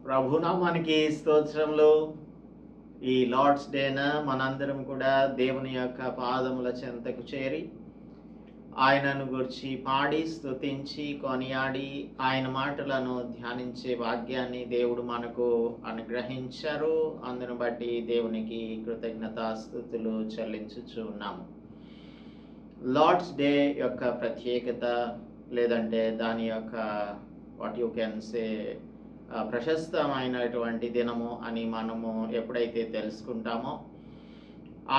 ప్రభునామానికి స్తోత్రములు. ఈ లార్డ్స్ డేన మనందరం కూడా దేవుని యొక్క పాదముల చెంతకు చేరి ఆయనను గురించి పాడి స్తుతించి కొనియాడి ఆయన మాటలను ధ్యానించే భాగ్యాన్ని దేవుడు మనకు అనుగ్రహించారు. అందును బట్టి దేవునికి కృతజ్ఞతాస్తుతులు చెల్లించుచు ఉన్నాము. లార్డ్స్ డే యొక్క ప్రత్యేకత లేదంటే దాని యొక్క వాట్ యూ కెన్ సే ప్రశస్తమైనటువంటి దినము అని మనము ఎప్పుడైతే తెలుసుకుంటామో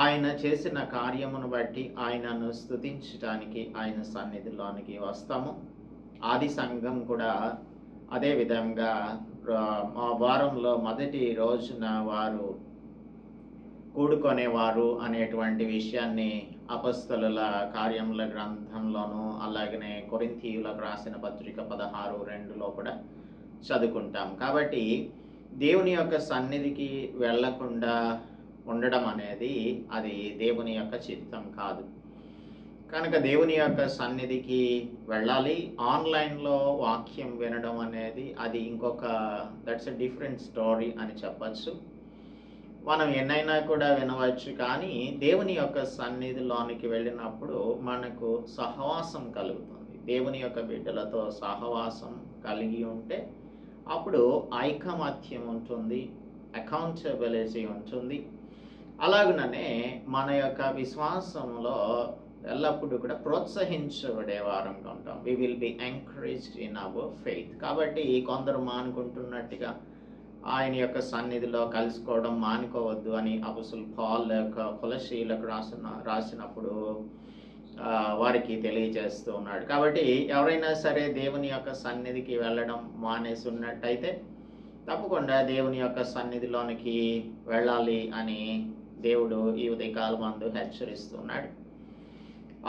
ఆయన చేసిన కార్యమును బట్టి ఆయనను స్తుతించడానికి ఆయన సన్నిధిలోనికి వస్తాము. ఆది సంఘం కూడా అదే విధంగా వారంలో మొదటి రోజున వారు కూడుకొనేవారు అనేటువంటి విషయాన్ని అపొస్తలుల కార్యముల గ్రంథంలోనూ అలాగనే కొరింథీయులకు రాసిన పత్రిక 16:2లో కూడా చదువుకుంటాం. కాబట్టి దేవుని యొక్క సన్నిధికి వెళ్ళకుండా ఉండడం అనేది అది దేవుని యొక్క చిత్తం కాదు. కనుక దేవుని యొక్క సన్నిధికి వెళ్ళాలి. ఆన్లైన్లో వాక్యం వినడం అనేది అది ఇంకొక దట్స్ ఎ డిఫరెంట్ స్టోరీ అని చెప్పచ్చు. మనం ఎన్నైనా కూడా వినవచ్చు, కానీ దేవుని యొక్క సన్నిధిలోనికి వెళ్ళినప్పుడు మనకు సహవాసం కలుగుతుంది. దేవుని యొక్క బిడ్డలతో సహవాసం కలిగి ఉంటే అప్పుడు ఐకమత్యం ఉంటుంది, అకౌంటబిలిటీ ఉంటుంది. అలాగనే మన యొక్క విశ్వాసంలో ఎల్లప్పుడూ కూడా ప్రోత్సహించబడే వారంగా ఉంటాం. We will be encouraged in our faith. కాబట్టి కొందరు మానుకుంటున్నట్టుగా ఆయన యొక్క సన్నిధిలో కలుసుకోవడం మానుకోవద్దు అని అపొస్తలుడు పౌలు యొక్క కొలస్సీయులకు రాసినప్పుడు వారికి తెలియజేస్తూ ఉన్నాడు. కాబట్టి ఎవరైనా సరే దేవుని యొక్క సన్నిధికి వెళ్ళడం మానేసి ఉన్నట్టయితే తప్పకుండా దేవుని యొక్క సన్నిధిలోనికి వెళ్ళాలి అని దేవుడు ఈ ఉదయకాలం మందు హెచ్చరిస్తున్నాడు.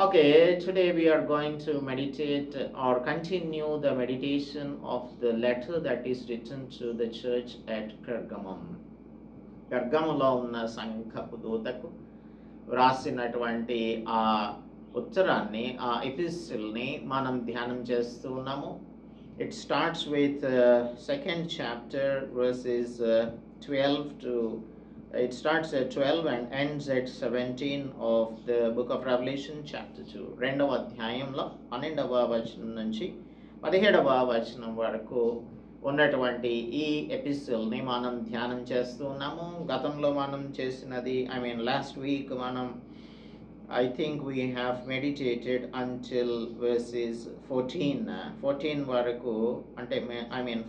Okay, today we are going to meditate or continue the meditation of the letter that is written to the church at Pergamum. పెర్గములో ఉన్న సంఘపు దూతకు వ్రాసినటువంటి ఆ ఉత్తరాన్ని, ఆ ఎపిస్టిల్ని మనం ధ్యానం చేస్తూ ఉన్నాము. It starts with second chapter verses 12 to it starts at 12 and ends at 17 of the book of Revelation chapter 2. రెండవ అధ్యాయంలో 12వ వచనం నుంచి 17వ వచనం వరకు ఉన్నటువంటి ఈ ఎపిసోడ్ని మనం ధ్యానం చేస్తూ ఉన్నాము. గతంలో మనం చేసినది లాస్ట్ వీక్ మనం I think we have meditated until verses 14 వరకు, అంటే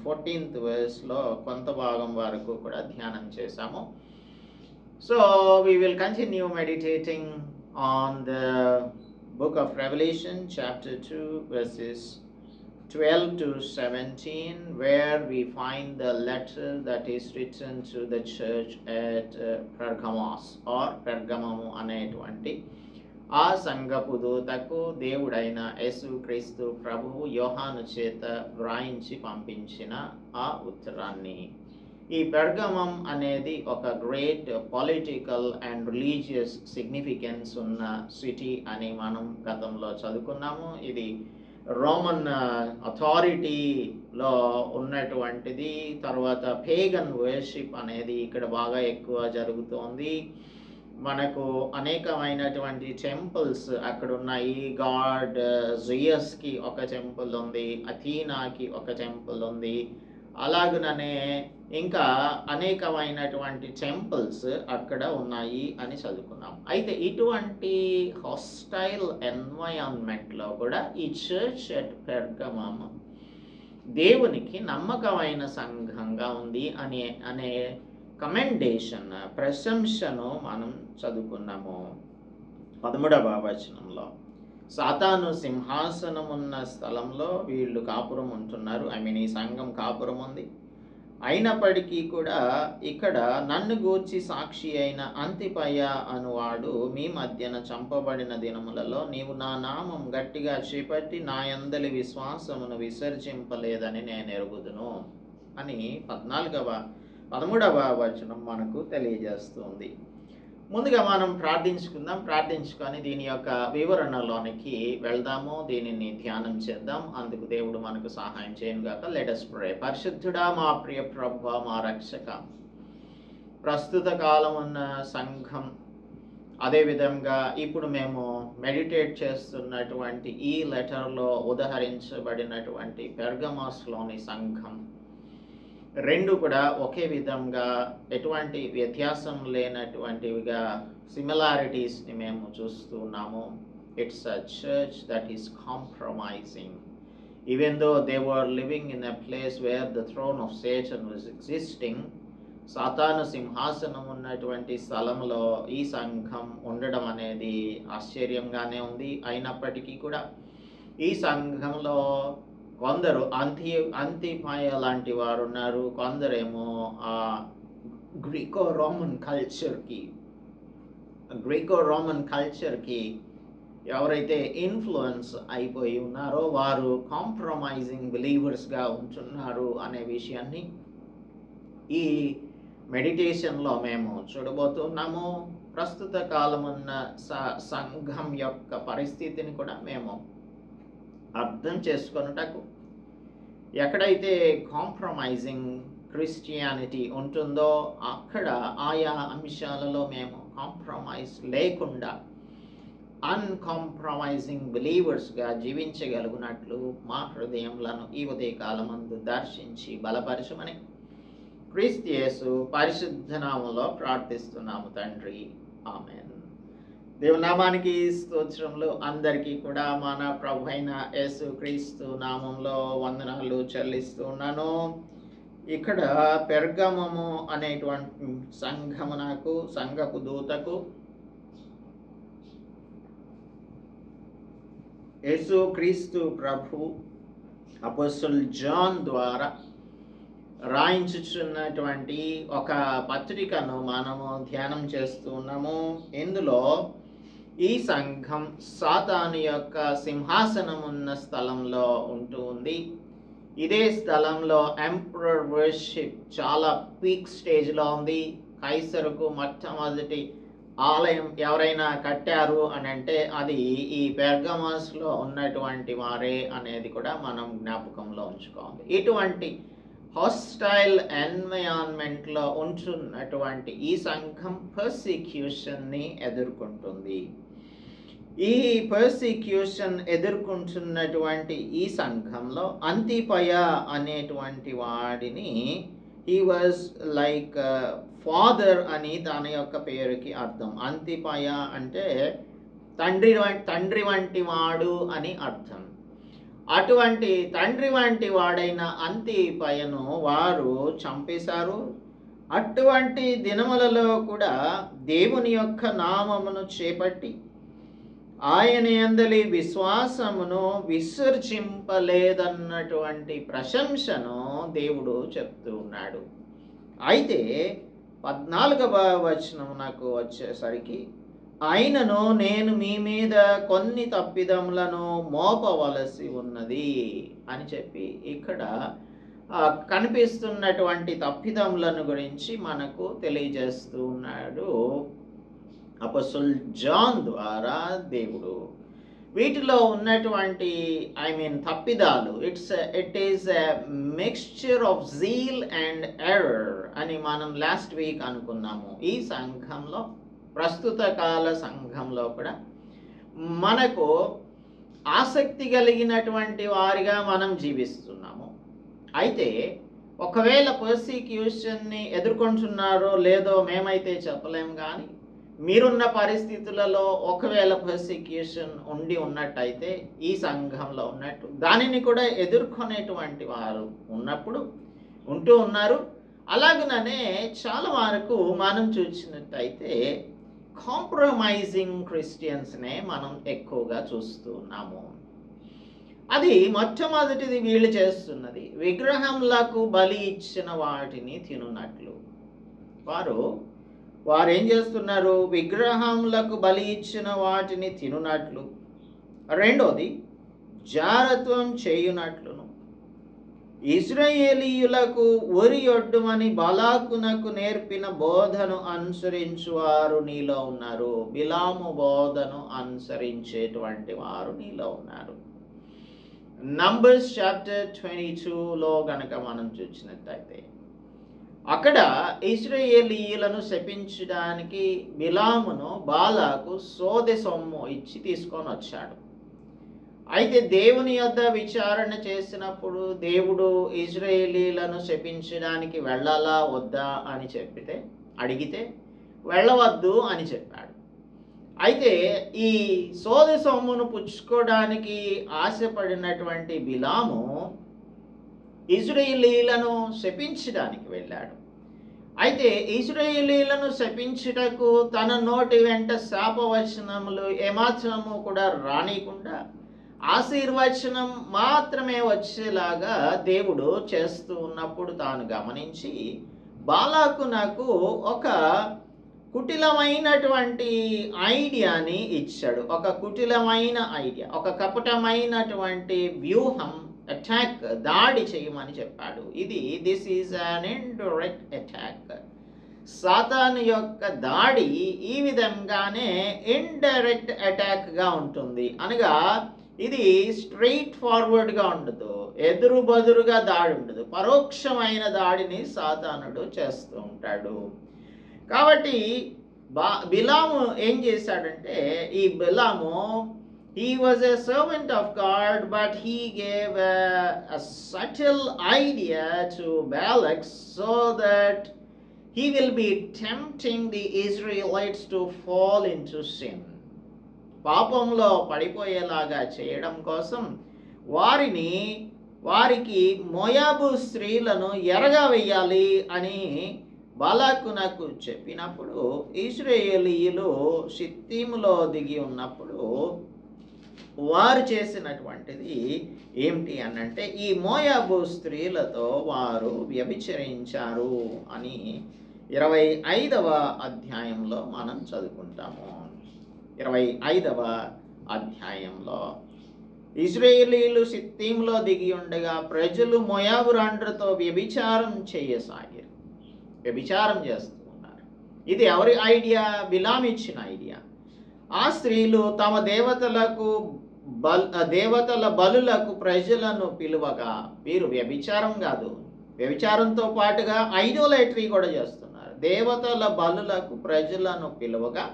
14th verseలో కొంత భాగం వరకు కూడా ధ్యానం చేశాము. So we will continue meditating on the book of Revelation chapter 2 verses 12 to 17, where we find the letter that is written to the church at Pergamos or Pergamum అనేటువంటి ఆ సంఘపు దూతకు దేవుడైన యేసుక్రీస్తు ప్రభువు యోహాను చేత వ్రాయించి పంపించిన ఆ ఉత్తరాన్ని. ఈ పెర్గమం అనేది ఒక great political and religious significance ఉన్న సిటీ అని మనం గతంలో చదువుకున్నాము. ఇది రోమన్ అథారిటీలో ఉన్నటువంటిది. తర్వాత పేగన్ వర్షిప్ అనేది ఇక్కడ బాగా ఎక్కువ జరుగుతోంది. మనకు అనేకమైనటువంటి టెంపుల్స్ అక్కడ ఉన్నాయి. గాడ్ జియస్కి ఒక టెంపుల్ ఉంది, అథీనాకి ఒక టెంపుల్ ఉంది, అలాగనే ఇంకా అనేకమైనటువంటి టెంపుల్స్ అక్కడ ఉన్నాయి అని చదువుకున్నాం. అయితే ఇటువంటి హాస్టైల్ ఎన్వైరన్మెంట్లో కూడా ఈ చర్చ్ అట్ పెర్గమమ్ దేవునికి నమ్మకమైన సంఘంగా ఉంది అనే కమెండేషన్, ప్రశంసను మనం చదువుకున్నాము. 13వ వచనంలో సాతాను సింహాసనం ఉన్న స్థలంలో వీళ్ళు కాపురం ఉంటున్నారు. ఈ సంఘం కాపురం ఉంది. అయినప్పటికీ కూడా ఇక్కడ నన్ను గూర్చి సాక్షి అయిన అంతిపయ అనువాడు మీ మధ్యన చంపబడిన దినములలో నీవు నా నామం గట్టిగా చేపట్టి నా యందలి విశ్వాసమును విసర్జింపలేదని నేను ఎరుగుదును అని 13వ వచనం మనకు తెలియజేస్తుంది. ముందుగా మనం ప్రార్థించుకొని దీని యొక్క వివరణలోనికి వెళ్దాము, దీనిని ధ్యానం చేద్దాం. అందుకు దేవుడు మనకు సహాయం చేయను గాక. Let us pray. పరిశుద్ధుడా, మా ప్రియ ప్రభువా, మా రక్షక, ప్రస్తుత కాలం ఉన్న సంఘం, అదేవిధంగా ఇప్పుడు మేము మెడిటేట్ చేస్తున్నటువంటి ఈ లెటర్లో ఉదహరించబడినటువంటి పెర్గమస్లోని సంఘం రెండు కూడా ఒకే విధంగా ఎటువంటి వ్యత్యాసం లేనటువంటివిగా సిమిలారిటీస్ని మేము చూస్తున్నాము. It's a church that is compromising. Even though they were living in a place where the throne of Satan was existing, సాతాను సింహాసనం ఉన్నటువంటి స్థలంలో ఈ సంఘం ఉండడం అనేది ఆశ్చర్యంగానే ఉంది. అయినప్పటికీ కూడా ఈ సంఘంలో కొందరు అంతిపాయ లాంటి వారు ఉన్నారు, కొందరేమో గ్రీకో రోమన్ కల్చర్కి ఎవరైతే ఇన్ఫ్లుయెన్స్ అయిపోయి ఉన్నారో వారు కాంప్రమైజింగ్ బిలీవర్స్గా ఉంటున్నారు అనే విషయాన్ని ఈ మెడిటేషన్లో మేము చూడబోతున్నాము. ప్రస్తుత కాలమున్న సంఘం యొక్క పరిస్థితిని కూడా మేము అర్థం చేసుకొనుటకు, ఎక్కడైతే కాంప్రమైజింగ్ క్రిస్టియానిటీ ఉంటుందో అక్కడ ఆయా అంశాలలో మేము కాంప్రమైజ్ లేకుండా అన్కాంప్రమైజింగ్ బిలీవర్స్గా జీవించగలుగునట్లు మా హృదయములను ఈ ఉదయకాలమందు దర్శించి బలపరచమని క్రీస్తు యేసు పరిశుద్ధ నామములో ప్రార్థిస్తున్నాము తండ్రి, ఆమేన్. దేవుని నామానికి స్తోత్రములు. అందరికీ కూడా మన ప్రభు అయిన యేసు క్రీస్తు నామంలో వందనాలు చెల్లిస్తూ ఉన్నాను. ఇక్కడ పెర్గమము అనేటువంటి సంఘపు దూతకు యేసు క్రీస్తు ప్రభు అపోస్తలుడు జాన్ ద్వారా రాయించుచున్నటువంటి ఒక పత్రికను మనము ధ్యానం చేస్తూ ఉన్నాము. ఇందులో ఈ సంఘం సాతాను యొక్క సింహాసనం ఉన్న స్థలంలో ఉంటూ ఉంది. ఇదే స్థలంలో ఎంపరర్ వర్షిప్ చాలా పీక్ స్టేజ్లో ఉంది. కైసరుకు మొట్టమొదటి ఆలయం ఎవరైనా కట్టారు అని అంటే అది ఈ పెర్గమస్లో ఉన్నటువంటి వారే అనేది కూడా మనం జ్ఞాపకంలో ఉంచుకోవాలి. ఇటువంటి హాస్టైల్ ఎన్వైరాన్మెంట్లో ఉంటున్నటువంటి ఈ సంఘం పర్సిక్యూషన్ని ఎదుర్కొంటుంది. ఈ పర్సిక్యూషన్ ఎదుర్కొంటున్నటువంటి ఈ సంఘంలో అంతిపయ అనేటువంటి వాడిని హీ వాజ్ లైక్ ఫాదర్ అని దాని యొక్క పేరుకి అర్థం. అంతిపయ అంటే తండ్రి వంటి వాడు అని అర్థం. అటువంటి తండ్రి వంటి వాడైన అంతిపయను వారు చంపేశారు. అటువంటి దినములలో కూడా దేవుని యొక్క నామమును చేపట్టి ఆయన యందలి విశ్వాసమును విసర్జింపలేదన్నటువంటి ప్రశంసను దేవుడు చెప్తూ ఉన్నాడు. అయితే 14వ వచనమునకు వచ్చేసరికి, అయినను నేను మీ మీద కొన్ని తప్పిదములను మోపవలసి ఉన్నది అని చెప్పి ఇక్కడ కనిపిస్తున్నటువంటి తప్పిదములను గురించి మనకు తెలియజేస్తూ ఉన్నాడు అపోస్తలుడు జాన్ ద్వారా దేవుడు. వీటిలో ఉన్నటువంటి తప్పిదాలు it is a mixture of zeal and error అని మనం లాస్ట్ వీక్ అనుకున్నాము. ఈ సంఘంలో, ప్రస్తుత కాల సంఘంలో కూడా మనకు ఆసక్తి కలిగినటువంటి వారిగా మనం జీవిస్తున్నాము. అయితే ఒకవేళ పర్సిక్యూషన్ని ఎదుర్కొంటున్నారో లేదో మేమైతే చెప్పలేం, కానీ మీరున్న పరిస్థితులలో ఒకవేళ పర్సిక్యూషన్ ఉన్నట్టయితే ఈ సంఘంలో ఉన్నట్టు దానిని కూడా ఎదుర్కొనేటువంటి వారు ఉంటూ ఉన్నారు. అలాగనే చాలా వరకు మనం చూసినట్టయితే కాంప్రమైజింగ్ క్రిస్టియన్స్నే మనం ఎక్కువగా చూస్తూ ఉన్నాము. అది మొట్టమొదటిది వీళ్ళు చేస్తున్నది విగ్రహంలకు బలి ఇచ్చిన వాటిని తినున్నట్లు. వారు ఏం చేస్తున్నారు? విగ్రహములకు బలి ఇచ్చిన వాటిని తినున్నట్లు. రెండోది జారత్వం చేయునట్లును. ఇశ్రాయేలీయులకు ఒరియొడ్డుమని బాలాకునకు నేర్పిన బోధను అనుసరించువారు నీలో ఉన్నారు. బిలాము బోధను అనుసరించేటువంటి వారు నీలో ఉన్నారు. నంబర్స్ చాప్టర్ 22లో గనక మనం చూసినట్టయితే అక్కడ ఇశ్రాయేలీయులను శపించడానికి బిలామును బాలాకు సోదె సొమ్ము ఇచ్చి తీసుకొని వచ్చాడు. అయితే దేవుని యొద్ద విచారణ చేసినప్పుడు దేవుడు ఇశ్రాయేలీయులను శపించడానికి వెళ్ళాలా వద్దా అని అడిగితే వెళ్ళవద్దు అని చెప్పాడు. అయితే ఈ సోదె సొమ్మును పుచ్చుకోవడానికి ఆశపడినటువంటి బిలాము ఇశ్రాయేలీయులను శపించడానికి వెళ్ళాడు. అయితే ఇశ్రాయేలీయులను శపించుటకు తన నోటి వెంట శాపవచనములు ఏమాత్రము కూడా రానికుండా ఆశీర్వచనం మాత్రమే వచ్చేలాగా దేవుడు చేస్తూ ఉన్నప్పుడు తాను గమనించి బాలాకునకు ఒక కుటిలమైనటువంటి ఐడియాని ఇచ్చాడు. ఒక కుటిలమైన ఐడియా, ఒక కపటమైనటువంటి వ్యూహం, అటాక్, దాడి చేయమని చెప్పాడు. This is an indirect attack. సాతాను యొక్క దాడి ఈ విధంగానే ఇండైరెక్ట్ అటాక్గా ఉంటుంది. అనగా ఇది స్ట్రెయిట్ ఫార్వర్డ్గా ఉండదు, ఎదురు బదురుగా దాడి ఉండదు, పరోక్షమైన దాడిని సాతానుడు చేస్తూ ఉంటాడు. కాబట్టి బిలాము ఏం చేశాడంటే, ఈ బిలాము he was a servant of God, but he gave a subtle idea to Balak so that he will be tempting the Israelites to fall into sin. పాపంలో పడిపోయేలాగా చేయడం కోసం వారికి మోయాబు స్త్రీలను ఎరగా వేయాలి అని బాలాకునకు చెప్పినప్పుడు ఇశ్రాయేలీయులు షిత్తీములో దిగి ఉన్నప్పుడు వారు చేసినటువంటిది ఏమిటి అనంటే, ఈ మోయాబు స్త్రీలతో వారు వ్యభిచరించారు అని 25వ అధ్యాయంలో మనం చదువుకుంటాము. 25వ అధ్యాయంలో ఇశ్రాయేలీయులు షిత్తీములో దిగి ఉండగా ప్రజలు మోయాబు రాండ్రతో వ్యభిచారం చేస్తూ ఉన్నారు. ఇది ఎవరి ఐడియా? బిలాము ఇచ్చిన ఐడియా. ఆ స్త్రీలు తమ దేవతల బలులకు ప్రజలను పిలువగా, వీరు వ్యభిచారం కాదు, వ్యభిచారంతో పాటుగా ఐడోలట్రీ కూడా చేస్తున్నారు. దేవతల బలులకు ప్రజలను పిలువగా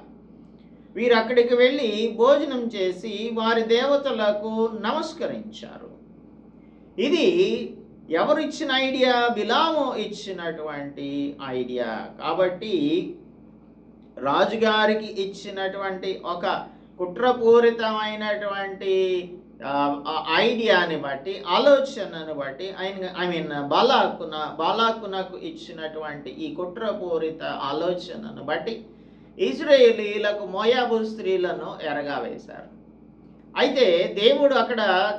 వీరు అక్కడికి వెళ్ళి భోజనం చేసి వారి దేవతలకు నమస్కరించారు. ఇది ఎవరు ఇచ్చిన ఐడియా? బిలాము ఇచ్చినటువంటి ఐడియా. కాబట్టి రాజుగారికి ఇచ్చినటువంటి ఒక కుట్రపూరితమైనటువంటి ఐడియాని బట్టి, ఆలోచనను బట్టి బాలాకునకు ఇచ్చినటువంటి ఈ కుట్రపూరిత ఆలోచనను బట్టి ఇశ్రాయేలీయులకు మోయాబు స్త్రీలను ఎరగా వేశారు. అయితే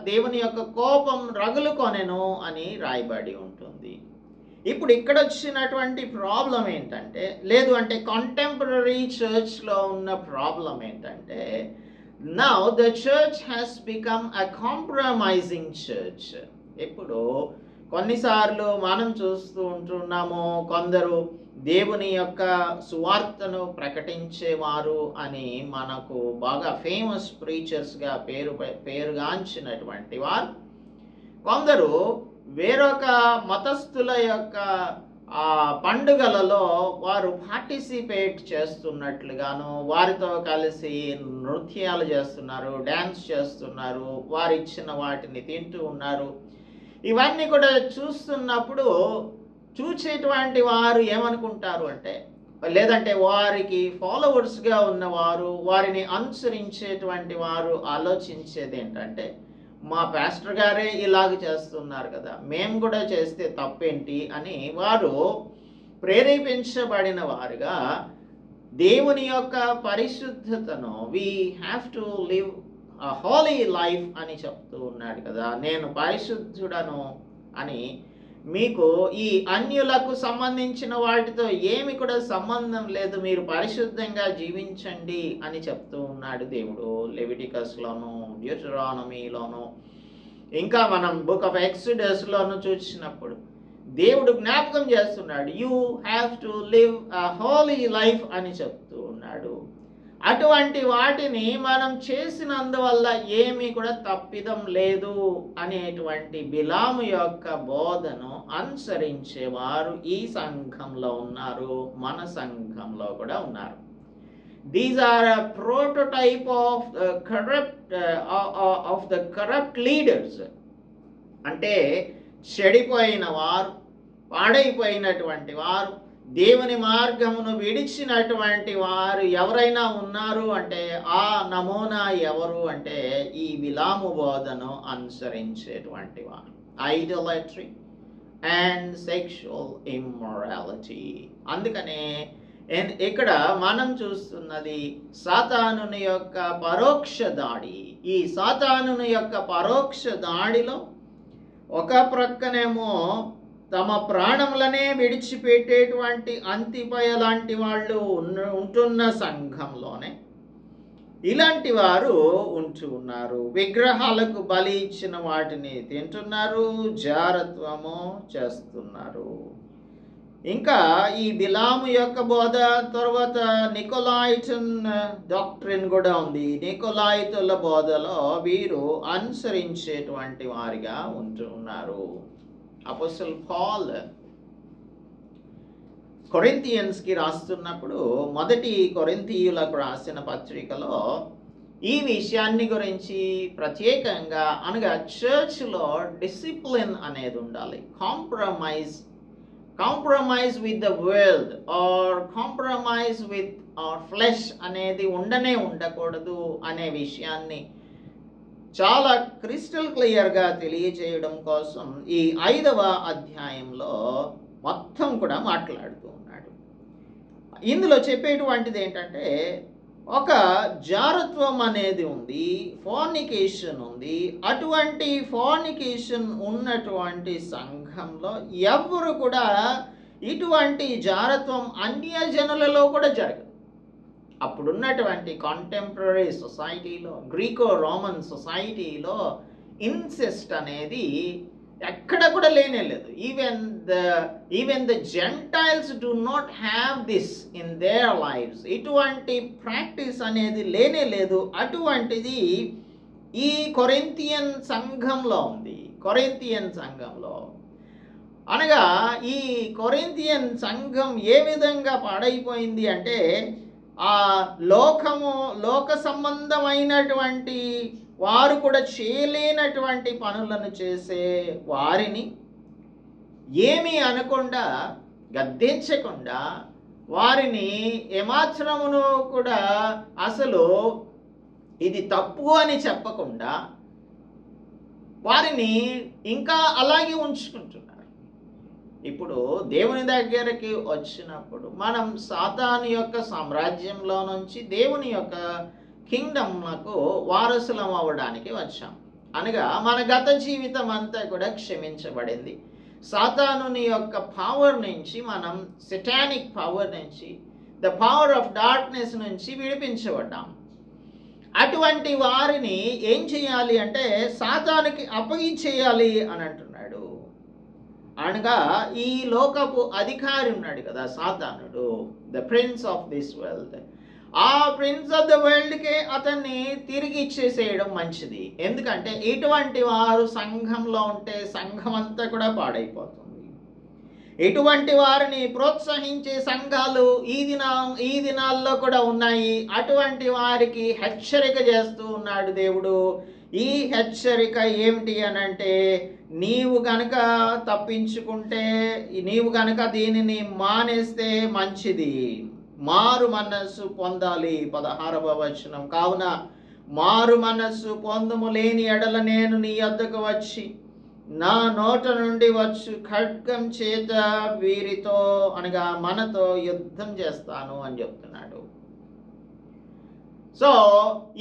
దేవుని యొక్క కోపం రగులుకొనెను అని రాయబడి ఉంటుంది. ఇప్పుడు ఇక్కడ వచ్చినటువంటి ప్రాబ్లం ఏంటంటే, లేదు అంటే కాంటెంపరీ చర్చ్లో ఉన్న ప్రాబ్లం ఏంటంటే, now the church has become a compromising church. ఇప్పుడు కొన్నిసార్లు మనం చూస్తూ ఉంటున్నాము, కొందరు దేవుని యొక్క సువార్తను ప్రకటించేవారు అని మనకు బాగా ఫేమస్ ప్రీచర్స్గా పేరుగాంచినటువంటి వారు కొందరు వేరొక మతస్థుల యొక్క పండుగలలో వారు పార్టిసిపేట్ చేస్తున్నట్లుగాను, వారితో కలిసి నృత్యాలు చేస్తున్నారు, డ్యాన్స్ చేస్తున్నారు, వారు ఇచ్చిన వాటిని తింటూ ఉన్నారు. ఇవన్నీ కూడా చూస్తున్నప్పుడు చూసేటువంటి వారు ఏమనుకుంటారు అంటే, లేదంటే వారికి ఫాలోవర్స్గా ఉన్నవారు, వారిని అనుసరించేటువంటి వారు ఆలోచించేది ఏంటంటే, మా పాస్టర్ గారే ఇలాగ చేస్తున్నారు కదా, మేము కూడా చేస్తే తప్పేంటి అని వారు ప్రేరేపించబడిన వారుగా దేవుని యొక్క పరిశుద్ధతను we have to live a Holi life అని చెప్తూ ఉన్నాడు కదా, నేను పరిశుద్ధుడను అని. మీకు ఈ అన్యులకు సంబంధించిన వాటితో ఏమి కూడా సంబంధం లేదు, మీరు పరిశుద్ధంగా జీవించండి అని చెప్తూ ఉన్నాడు దేవుడు. లెవిటికస్లోను, డ్యూటెరానమీలోను ఇంకా మనం బుక్ ఆఫ్ ఎక్సోడస్లోను చూసినప్పుడు దేవుడు జ్ఞాపకం చేస్తున్నాడు, you have to live a Holi life అని చెప్తూ ఉన్నాడు. అటువంటి వాటిని మనం చేసినందువల్ల ఏమీ కూడా తప్పిదం లేదు అనేటువంటి బిలాము యొక్క బోధను అనుసరించేవారు ఈ సంఘంలో ఉన్నారు, మన సంఘంలో కూడా ఉన్నారు. These are a prototype of the corrupt leaders. అంటే చెడిపోయిన వారు, పాడైపోయినటువంటి వారు, దేవుని మార్గమును విడిచినటువంటి వారు ఎవరైనా ఉన్నారు అంటే ఆ నమూనా ఎవరు అంటే ఈ బిలాము బోధను అనుసరించేటువంటి వారు. ఐడోలట్రీ అండ్ సెక్షువల్ ఇమ్మొరాలిటీ. అందుకనే ఇక్కడ మనం చూస్తున్నది సాతానుని యొక్క పరోక్ష దాడి. ఈ సాతానుని యొక్క పరోక్ష దాడిలో ఒక ప్రక్కనేమో తమ ప్రాణములనే విడిచిపెట్టేటువంటి అంతిపయ లాంటి వాళ్ళు ఉంటున్న సంఘంలోనే ఇలాంటి వారు ఉంటూ ఉన్నారు. విగ్రహాలకు బలి ఇచ్చిన వాటిని తింటున్నారు, జారత్వము చేస్తున్నారు. ఇంకా ఈ బిలాము యొక్క బోధ తర్వాత నికోలాయిటన్ డాక్ట్రిన్ కూడా ఉంది. నికోలాయితుల బోధలో వీరు అనుసరించేటువంటి వారిగా ఉంటూ ఉన్నారు. అపోస్తల్ పౌల్ కొరింథియన్స్కి రాస్తున్నప్పుడు మొదటి కొరింథీయులకు రాసిన పత్రికలో ఈ విషయాన్ని గురించి ప్రత్యేకంగా అనగా చర్చ్లో డిసిప్లిన్ అనేది ఉండాలి. Compromise with the world or compromise with our flesh అనేది ఉండకూడదు అనే విషయాన్ని చాలా క్రిస్టల్ క్లియర్గా తెలియజేయడం కోసం ఈ 5వ అధ్యాయంలో మొత్తం కూడా మాట్లాడుతూ ఉన్నాడు. ఇందులో చెప్పేటువంటిది ఏంటంటే ఒక జారత్వం అనేది ఉంది, ఫోర్నికేషన్ ఉంది. అటువంటి ఫోర్నికేషన్ ఉన్నటువంటి సంఘంలో ఎవరు కూడా ఇటువంటి జారత్వం అన్యజనులలో కూడా జరగదు. అప్పుడున్నటువంటి కాంటెంపరీ సొసైటీలో, గ్రీకో రోమన్ సొసైటీలో ఇన్సెస్ట్ అనేది ఎక్కడ కూడా లేనేలేదు. Even the Gentiles do not have this in there lifes. ఇటువంటి ప్రాక్టీస్ అనేది లేనేలేదు. అటువంటిది ఈ కొరింథియన్ సంఘంలో ఉంది. కొరింథియన్ సంఘంలో అనగా ఈ కొరింథియన్ సంఘం ఏ విధంగా పాడైపోయింది అంటే ఆ లోక సంబంధమైనటువంటి వారు కూడా చేయలేనటువంటి పనులను చేసే వారిని ఏమీ అనకుండా, గద్దించకుండా, వారిని ఏమాత్రమును కూడా అసలు ఇది తప్పు అని చెప్పకుండా వారిని ఇంకా అలాగే ఉంచుకుంటున్నారు. ఇప్పుడు దేవుని దగ్గరికి వచ్చినప్పుడు మనం సాతాను యొక్క సామ్రాజ్యంలో నుంచి దేవుని యొక్క కింగ్డమ్లకు వారసులం అవ్వడానికి వచ్చాం. అనగా మన గత జీవితం అంతా కూడా క్షమించబడింది. సాతానుని యొక్క పవర్ నుంచి మనం సెటానిక్ పవర్ నుంచి, ద పవర్ ఆఫ్ డార్క్నెస్ నుంచి విడిపించబడ్డాం. అటువంటి వారిని ఏం చేయాలి అంటే సాతానుకి అప్పగించేయాలి అని అంటున్నాడు. అనగా ఈ లోకపు అధికారి ఉన్నాడు కదా సాతానుడు, the prince of this world. ఆ ప్రిన్స్ ఆఫ్ ద వరల్డ్కే అతన్ని తిరిగి ఇచ్చేసేయడం మంచిది. ఎందుకంటే ఇటువంటి వారు సంఘంలో ఉంటే సంఘం అంతా కూడా పాడైపోతుంది. ఇటువంటి వారిని ప్రోత్సహించే సంఘాలు ఈ దినాల్లో కూడా ఉన్నాయి. అటువంటి వారికి హెచ్చరిక చేస్తూ ఉన్నాడు దేవుడు. ఈ హెచ్చరిక ఏమిటి అని అంటే, నీవు గనక తప్పించుకుంటే, నీవు గనక దీనిని మానేస్తే మంచిది. మారు మనస్సు పొందాలి. 16వ వచనం, కావున మారు మనస్సు పొందుము లేని ఎడల నేను నీ వద్దకు వచ్చి నా నోట నుండి వచ్చు ఖడ్గం చేత వీరితో అనగా మనతో యుద్ధం చేస్తాను అని చెప్తున్నాడు. సో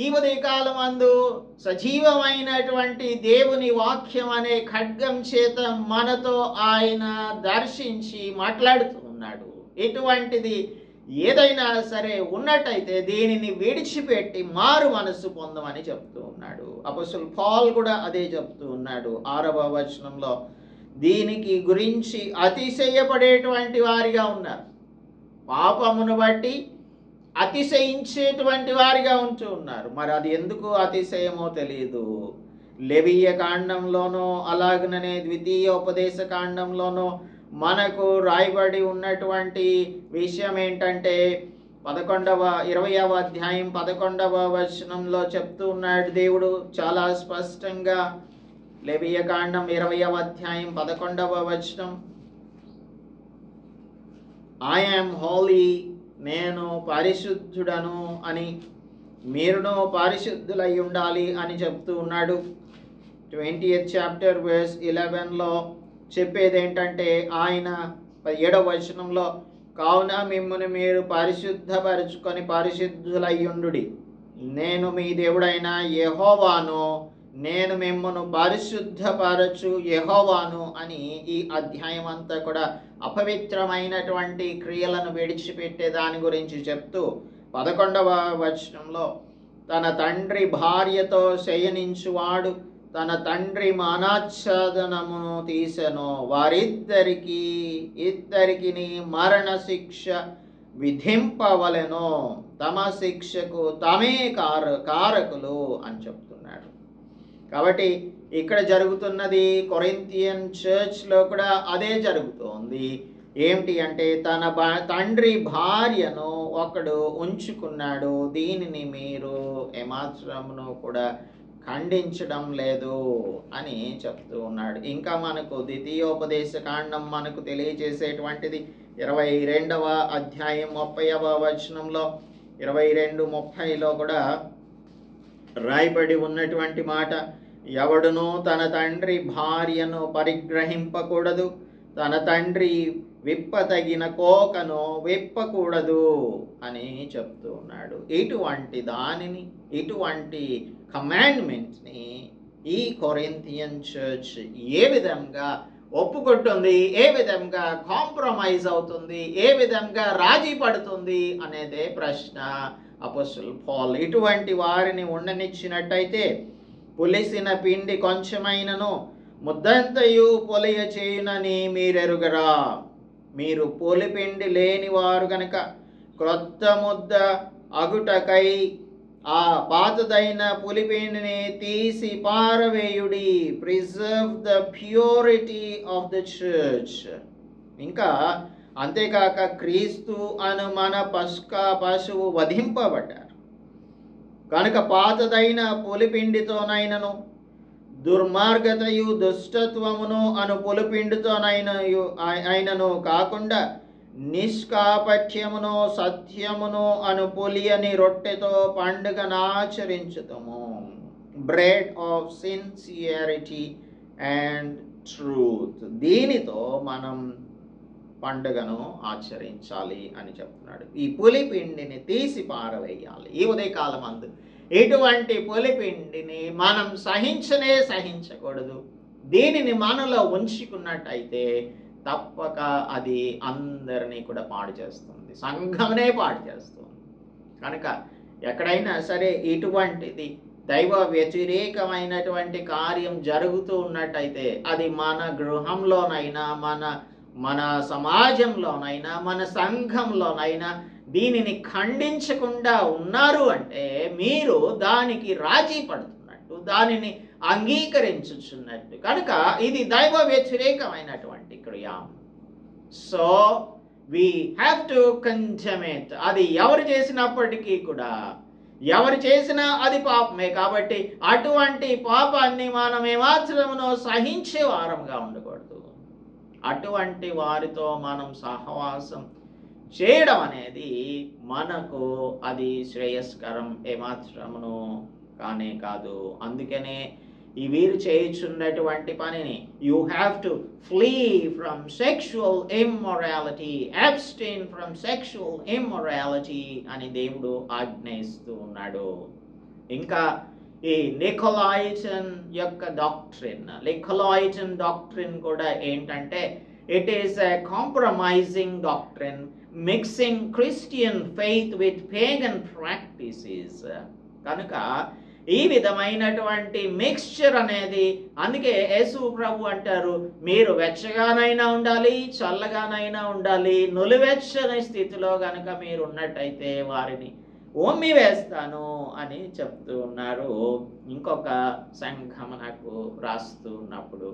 ఈ ఉదయకాలం అందు సజీవమైనటువంటి దేవుని వాక్యం అనే ఖడ్గం చేత మనతో ఆయన దర్శించి మాట్లాడుతూ ఉన్నాడు. ఎటువంటిది ఏదైనా సరే ఉన్నట్టయితే దీనిని విడిచిపెట్టి మారు మనస్సు పొందమని చెప్తూ ఉన్నాడు. అపొస్తలుడు పౌలు కూడా అదే చెప్తూ ఉన్నాడు 6వ వచనంలో. దీనికి గురించి అతిశయపడేటువంటి వారిగా ఉన్నారు. పాపమును బట్టి అతిశయించేటువంటి వారిగా ఉంటూ ఉన్నారు. మరి అది ఎందుకు అతిశయమో తెలియదు. లెవీయ కాండంలోనో అలాగనే ద్వితీయోపదేశ కాండంలోనో మనకు రాయబడి ఉన్నటువంటి విషయం ఏంటంటే 20వ అధ్యాయం 11వ వచనంలో చెప్తూ ఉన్నాడు దేవుడు చాలా స్పష్టంగా. లెవీయ కాండం 20వ అధ్యాయం 11వ వచనం, ఐ యామ్ హోలీ, నేను పరిశుద్ధుడను అని, మీరును పరిశుద్ధులై ఉండాలి అని చెప్తూ ఉన్నాడు. 20th చాప్టర్ verse 11లో చెప్పేది ఏంటంటే ఆయన 17వ వచనంలో, కావున మిమ్మును మీరు పరిశుద్ధపరుచుకొని పరిశుద్ధులయ్యుండుడి, నేను మీ దేవుడైన యెహోవాను, నేను మిమ్మును పరిశుద్ధపరచు యెహోవాను అని ఈ అధ్యాయం అంతా కూడా అపవిత్రమైనటువంటి క్రియలను విడిచిపెట్టే దాని గురించి చెప్తూ 11వ వచనంలో, తన తండ్రి భార్యతో శయనించువాడు తన తండ్రి మానాచ్ఛాదనమును తీసెను, ఇద్దరికి మరణ శిక్ష విధింపవలెను, తమ శిక్షకు తమే కారకులు అని చెప్తున్నాడు. కాబట్టి ఇక్కడ జరుగుతున్నది కొరింథియన్ చర్చ్లో కూడా అదే జరుగుతోంది. ఏమిటి అంటే తన తండ్రి భార్యను ఒకడు ఉంచుకున్నాడు, దీనిని మీరు ఏమాత్రమును కూడా ఖండించడం లేదు అని చెప్తూ ఉన్నాడు. ఇంకా మనకు ద్వితీయోపదేశ కాండం మనకు తెలియజేసేటువంటిది 22వ అధ్యాయం 30వ వచనంలో 22:30లో కూడా రాయబడి ఉన్నటువంటి మాట, ఎవడును తన తండ్రి భార్యను పరిగ్రహింపకూడదు, తన తండ్రి విప్పతగిన కోకను విప్పకూడదు అని చెప్తూ ఉన్నాడు. ఇటువంటి కమాండ్మెంట్ని ఈ కొరింథియన్ చర్చ్ ఏ విధంగా ఒప్పుకుంటుంది, ఏ విధంగా కాంప్రమైజ్ అవుతుంది, ఏ విధంగా రాజీ పడుతుంది అనేదే ప్రశ్న. అపొస్తలుడు పౌలు ఇటువంటి వారిని ఉండనిచ్చినట్టయితే పులిసిన పిండి కొంచెమైనను ముద్దంతయు పొలియ చేయునని మీరెరుగరా, మీరు పొలిపిండి లేని వారు గనక క్రొత్త ముద్ద అగుటకై ఆ పాతదైన పులిపిండిని తీసి పారవేయుడి, preserve the purity of the church. ఇంకా అంతేకాక క్రీస్తు అను మన పశువు వధింపబడ్డారు కనుక పాతదైన పులిపిండితోనైనను దుర్మార్గతయు దుష్టత్వమును అను పులిపిండితోనైనను కాకుండా నిష్కాపట్యమును సత్యమును అను పులియని రొట్టెతో పండుగనాచరించుతము, bread of sincerity and truth. దీనితో మనం పండుగను ఆచరించాలి అని చెప్తున్నాడు. ఈ పులిపిండిని తీసి పారవేయాలి. ఈ ఉదయకాలం అందు ఇటువంటి పులిపిండిని మనం సహించకూడదు. దీనిని మనలో ఉంచుకున్నట్టయితే తప్పక అది అందరినీ కూడా పాడు చేస్తుంది, సంఘమునే పాడు చేస్తుంది. కనుక ఎక్కడైనా సరే ఇటువంటిది దైవ వ్యతిరేకమైనటువంటి కార్యం జరుగుతూ ఉన్నట్టయితే అది మన గృహంలోనైనా మన సమాజంలోనైనా మన సంఘంలోనైనా దీనిని ఖండించకుండా ఉన్నారు అంటే మీరు దానికి రాజీ పడుతున్నట్టు, దానిని అంగీకరించుచున్నట్టు. కనుక ఇది దైవ వ్యతిరేకమైనటువంటి క్రియ. So we have to condemn it. అది ఎవరు చేసినప్పటికీ కూడా, ఎవరు చేసినా అది పాపమే. కాబట్టి అటువంటి పాపాన్ని మనం ఏమాత్రమునో సహించే వారంగా ఉండకూడదు. అటువంటి వారితో మనం సహవాసం చేయడం అనేది మనకు అది శ్రేయస్కరం ఏమాత్రమును కానే కాదు. అందుకనే ఈ వీరు చేయుచున్నటువంటి పనిని you have to flea from sexual immorality, abstain from sexual immorality అని దేవుడు ఆజ్ఞయిస్తూ ఉన్నాడు. ఇంకా ఈ నికోలాయిటన్ యొక్క డాక్ట్రిన్ కూడా ఏంటంటే It is a compromising doctrine, mixing Christian faith with pagan practices. కనుక ఈ విధమైనటువంటి మిక్స్చర్ అనేది, అందుకే యేసు ప్రభు అంటారు, మీరు వెచ్చగానైనా ఉండాలి, చల్లగానైనా ఉండాలి, నులివెచ్చని స్థితిలో గనుక మీరు ఉన్నట్టయితే వారిని ఉమ్మి వేస్తాను అని చెప్తూ ఉన్నారు ఇంకొక సంఘమునకు రాస్తూ ఉన్నప్పుడు.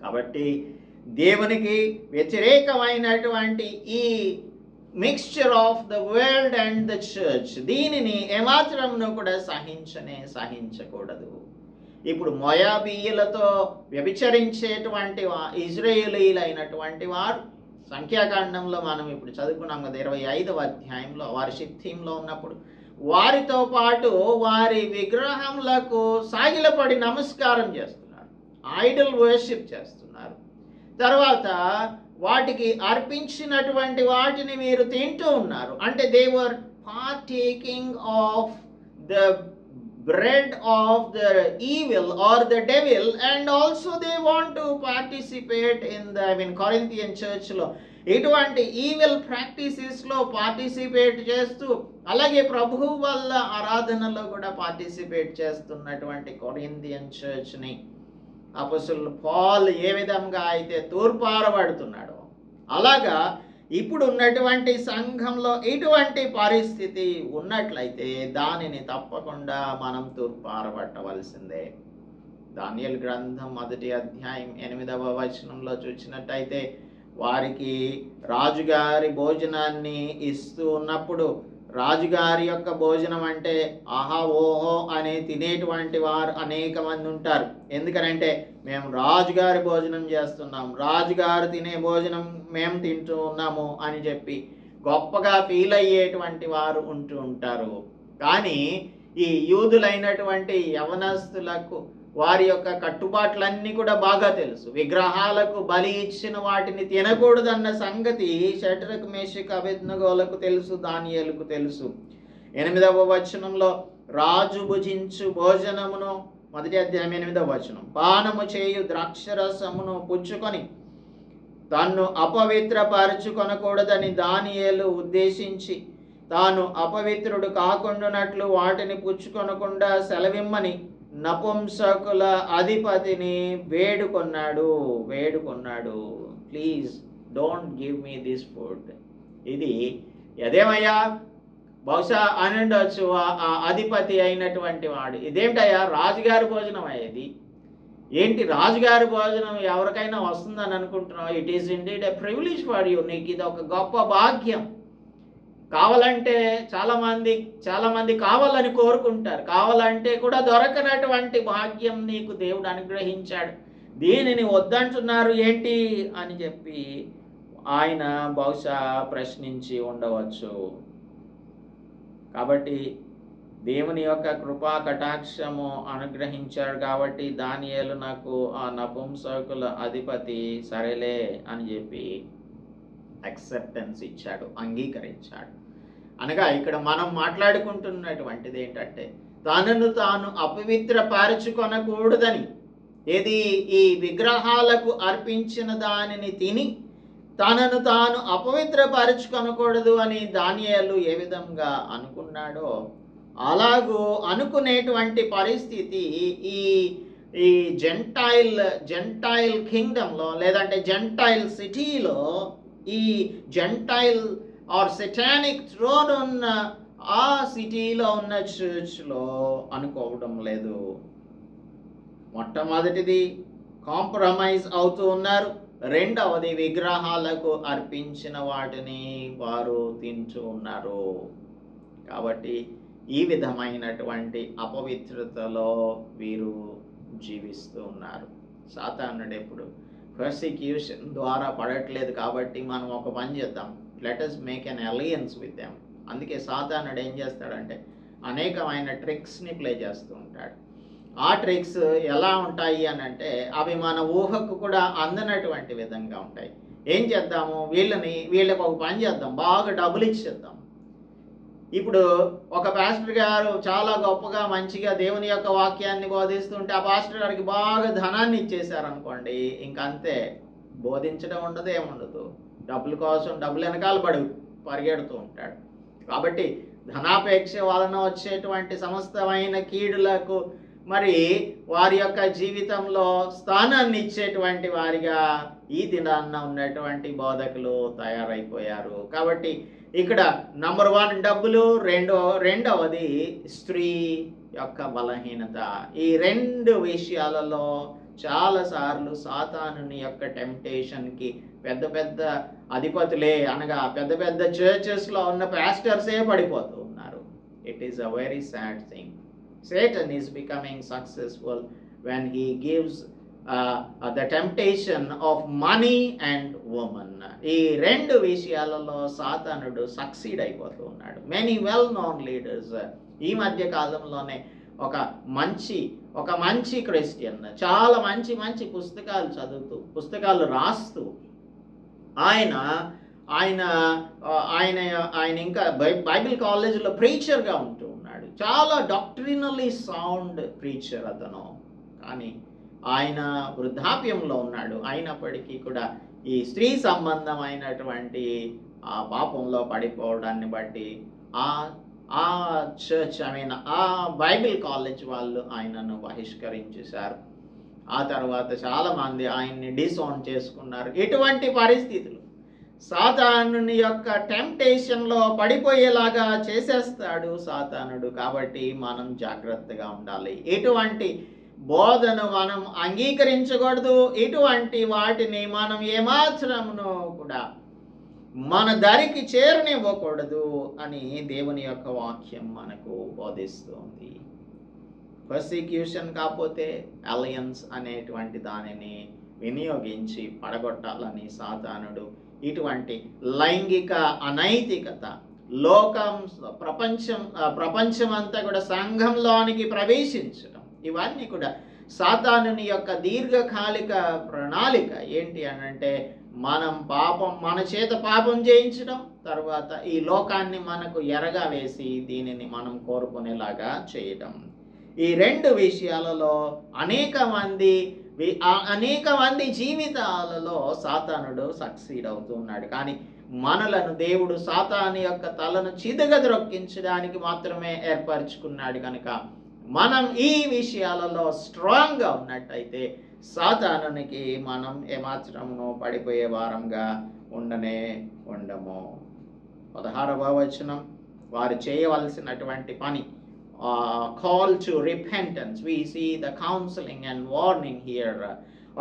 కాబట్టి దేవునికి వ్యతిరేకమైనటువంటి ఈ mixture of the world and the church, దీనిని ఏమాత్రమును కూడా సహించకూడదు. ఇప్పుడు మోయాబీయులతో వ్యభిచరించేటువంటి ఇజ్రాయేలీలైనటువంటి వారు, సంఖ్యాకాండంలో మనం ఇప్పుడు చదువుకున్నాం కదా 25వ అధ్యాయంలో, వారి షిత్తీంలో ఉన్నప్పుడు వారితో పాటు వారి విగ్రహములకు సాగిలపడి నమస్కారం చేస్తున్నారు, ఐడల్ వర్షిప్ చేస్తున్నారు. తర్వాత వాటికి అర్పించినటువంటి వాటిని మీరు తింటూ ఉన్నారు. అంటే they were partaking of the bread of the evil or the devil, and also they want to participate in the Corinthian church లో ఇటువంటి ఈవిల్ ప్రాక్టీసెస్ లో పార్టిసిపేట్ చేస్తూ, అలాగే ప్రభువు వల్ల ఆరాధనలో కూడా పార్టిసిపేట్ చేస్తున్నటువంటి కొరింథియన్ చర్చ్ ని అపోస్తలుడు పౌలు ఏ విధంగా అయితే తూర్పారబడుతున్నాడో, అలాగా ఇప్పుడు ఉన్నటువంటి సంఘంలో ఇటువంటి పరిస్థితి ఉన్నట్లయితే దానిని తప్పకుండా మనం తూర్పారబట్టవలసిందే. దానియేలు గ్రంథం 1వ అధ్యాయం 8వ వచనంలో చూసినట్టయితే, వారికి రాజుగారి భోజనాన్ని ఇస్తూ ఉన్నప్పుడు, రాజుగారి యొక్క భోజనం అంటే ఆహా ఓహో అని తినేటువంటి వారు అనేక మంది ఉంటారు. ఎందుకనంటే మేము రాజుగారి భోజనం చేస్తున్నాం, రాజుగారు తినే భోజనం మేము తింటూ ఉన్నాము అని చెప్పి గొప్పగా ఫీల్ అయ్యేటువంటి వారు ఉంటూ ఉంటారు. కానీ ఈ యూదులైనటువంటి యవనస్తులకు వారి యొక్క కట్టుబాట్లన్నీ కూడా బాగా తెలుసు. విగ్రహాలకు బలి ఇచ్చిన వాటిని తినకూడదన్న సంగతి షడ్రక్ మేషక్ అబేద్నెగోలకు తెలుసు, దానియేలుకు తెలుసు. 8వ వచనంలో రాజు భుజించు భోజనమును, 1వ అధ్యాయం 8వ వచనం, పానము చేయు ద్రాక్షరసమును పుచ్చుకొని తాను అపవిత్రపరచుకొనకూడదని దానియేలు ఉద్దేశించి తాను అపవిత్రుడు కాకుండానట్లు వాటిని పుచ్చుకొనకుండా సెలవిమ్మని నపుంసకుల అధిపతిని వేడుకొన్నాడు. Please don't give me this food. ఇది ఎదేమయ్యా, బహుశా అని ఉండొచ్చు ఆ అధిపతి అయినటువంటి వాడు, ఇదేమిటయ్యా రాజుగారి భోజనం అయ్యేది ఏంటి, రాజుగారి భోజనం ఎవరికైనా వస్తుందని అనుకుంటున్నావు? It is indeed a privilege for you, నీకు ఇది ఒక గొప్ప భాగ్యం. కావాలంటే చాలా మంది కావాలని కోరుకుంటారు, కావాలంటే కూడా దొరకనటువంటి భాగ్యం నీకు దేవుడు అనుగ్రహించాడు, దీనిని వద్దంటున్నారు ఏంటి అని చెప్పి ఆయన బహుశా ప్రశ్నించి ఉండవచ్చు. కాబట్టి దేవుని యొక్క కృపా కటాక్షము అనుగ్రహించాడు కాబట్టి దానియేలు నాకు ఆ నపుంసకుల అధిపతి సరేలే అని చెప్పి యాక్సెప్టెన్స్ ఇచ్చాడు, అంగీకరించాడు. అనగా ఇక్కడ మనం మాట్లాడుకుంటున్నటువంటిది ఏంటంటే, తనను తాను అపవిత్రపరచుకొనకూడదని, ఏది ఈ విగ్రహాలకు అర్పించిన దానిని తిని తనను తాను అపవిత్రపరచుకొనకూడదు అని దానియేలు ఏ విధంగా అనుకున్నాడో, అలాగూ అనుకునేటువంటి పరిస్థితి ఈ జెంటైల్ కింగ్డమ్లో లేదంటే జెంటైల్ సిటీలో, ఈ జెంటైల్ ఆర్ సెటానిక్ థ్రోన్ ఉన్న ఆ సిటీలో ఉన్న చర్చ్లో అనుకోవడం లేదు. మొట్టమొదటిది కాంప్రమైజ్ అవుతూ ఉన్నారు, రెండవది విగ్రహాలకు అర్పించిన వాటిని వారు తింటూ ఉన్నారు. కాబట్టి ఈ విధమైనటువంటి అపవిత్రతలో వీరు జీవిస్తూ ఉన్నారు. సాతానుడు ఎప్పుడు పర్సిక్యూషన్ ద్వారా పడట్లేదు కాబట్టి మనం ఒక పని చేద్దాం, let us make an alliance with them. అందుకే సాతానుడు ఏం చేస్తాడంటే అనేకమైన ట్రిక్స్ని ప్లే చేస్తూ ఉంటాడు. ఆ ట్రిక్స్ ఎలా ఉంటాయి అని అంటే అవి మన ఊహకు కూడా అందనటువంటి విధంగా ఉంటాయి. ఏం చేద్దాము, వీళ్ళకి ఒక పని చేద్దాం, బాగా డబ్బులు ఇచ్చేద్దాం. ఇప్పుడు ఒక పాస్టర్ గారు చాలా గొప్పగా మంచిగా దేవుని యొక్క వాక్యాన్ని బోధిస్తుంటే ఆ పాస్టర్ గారికి బాగా ధనాన్ని ఇచ్చేశారనుకోండి, ఇంకంతే బోధించడం ఉండదు, ఏముండదు. డబ్బుల కోసం డబ్బులు వెనకాల పరిగెడుతూ ఉంటాడు. కాబట్టి ధనాపేక్ష వలన వచ్చేటువంటి సమస్తమైన కీడులకు మరి వారి యొక్క జీవితంలో స్థానాన్ని ఇచ్చేటువంటి వారిగా ఈ దినాన్న ఉన్నటువంటి బోధకులు తయారైపోయారు. కాబట్టి ఇక్కడ నంబర్ 1 డబ్బులు, రెండవది స్త్రీ యొక్క బలహీనత. ఈ 2 విషయాలలో చాలాసార్లు సాతానుని యొక్క టెంప్టేషన్కి పెద్ద పెద్ద అధిపతులే, అనగా పెద్ద పెద్ద చర్చెస్లో ఉన్న పాస్టర్సే పడిపోతూ ఉన్నారు. It is a very sad thing. Satan is becoming successful when he gives the temptation of money and woman. ఈ 2 విషయాలలో సాతానుడు సక్సీడ్ అయిపోతూ ఉన్నాడు. మెనీ వెల్ నోన్ లీడర్స్ ఈ మధ్య కాలంలోనే ఒక మంచి క్రిస్టియన్, చాలా మంచి పుస్తకాలు చదువుతూ, పుస్తకాలు రాస్తూ ఆయన ఇంకా బైబిల్ కాలేజీలో ప్రీచర్గా ఉంటూ ఉన్నాడు. చాలా డాక్ట్రినల్లీ సౌండ్ ప్రీచర్ అతను. కానీ ఆయన వృద్ధాప్యంలో ఉన్నాడు. అయినప్పటికీ కూడా ఈ స్త్రీ సంబంధమైనటువంటి ఆ పాపంలో పడిపోవడాన్ని బట్టి ఆ చర్చ్ ఆ బైబిల్ కాలేజ్ వాళ్ళు ఆయనను బహిష్కరించేశారు. ఆ తర్వాత చాలామంది ఆయన్ని డిసోన్ చేసుకున్నారు. ఇటువంటి పరిస్థితులు సాతానుని యొక్క టెంప్టేషన్లో పడిపోయేలాగా చేసేస్తాడు సాతానుడు. కాబట్టి మనం జాగ్రత్తగా ఉండాలి. ఇటువంటి బోధను మనం అంగీకరించకూడదు. ఇటువంటి వాటిని మనం ఏమాత్రమును కూడా మన దరికి చేరనివ్వకూడదు అని దేవుని యొక్క వాక్యం మనకు బోధిస్తుంది. పర్సిక్యూషన్ కాకపోతే అలయన్స్ అనేటువంటి దానిని వినియోగించి పడగొట్టాలని సాతానుడు ఇటువంటి లైంగిక అనైతికత, ప్రపంచమంతా కూడా సంఘంలోనికి ప్రవేశించడం, ఇవన్నీ కూడా సాతానుని యొక్క దీర్ఘకాలిక ప్రణాళిక. ఏంటి అనంటే మన చేత పాపం చేయించడం, తర్వాత ఈ లోకాన్ని మనకు ఎరగా వేసి దీనిని మనం కోరుకునేలాగా చేయడం. ఈ 2 విషయాలలో అనేక మంది జీవితాలలో సాతానుడు సక్సీడ్ అవుతున్నాడు. కానీ మనలను దేవుడు సాతాను యొక్క తలను చిదగద్రొక్కించడానికి మాత్రమే ఏర్పరచుకున్నాడు. కనుక మనం ఈ విషయాలలో స్ట్రాంగ్గా ఉన్నట్టయితే సాతానునికి మనం ఏమాత్రమును పడిపోయే వారంగా ఉండము. 16వ వచనం, వారు చేయవలసినటువంటి పని, call to repentance. We see the counselling and warning here.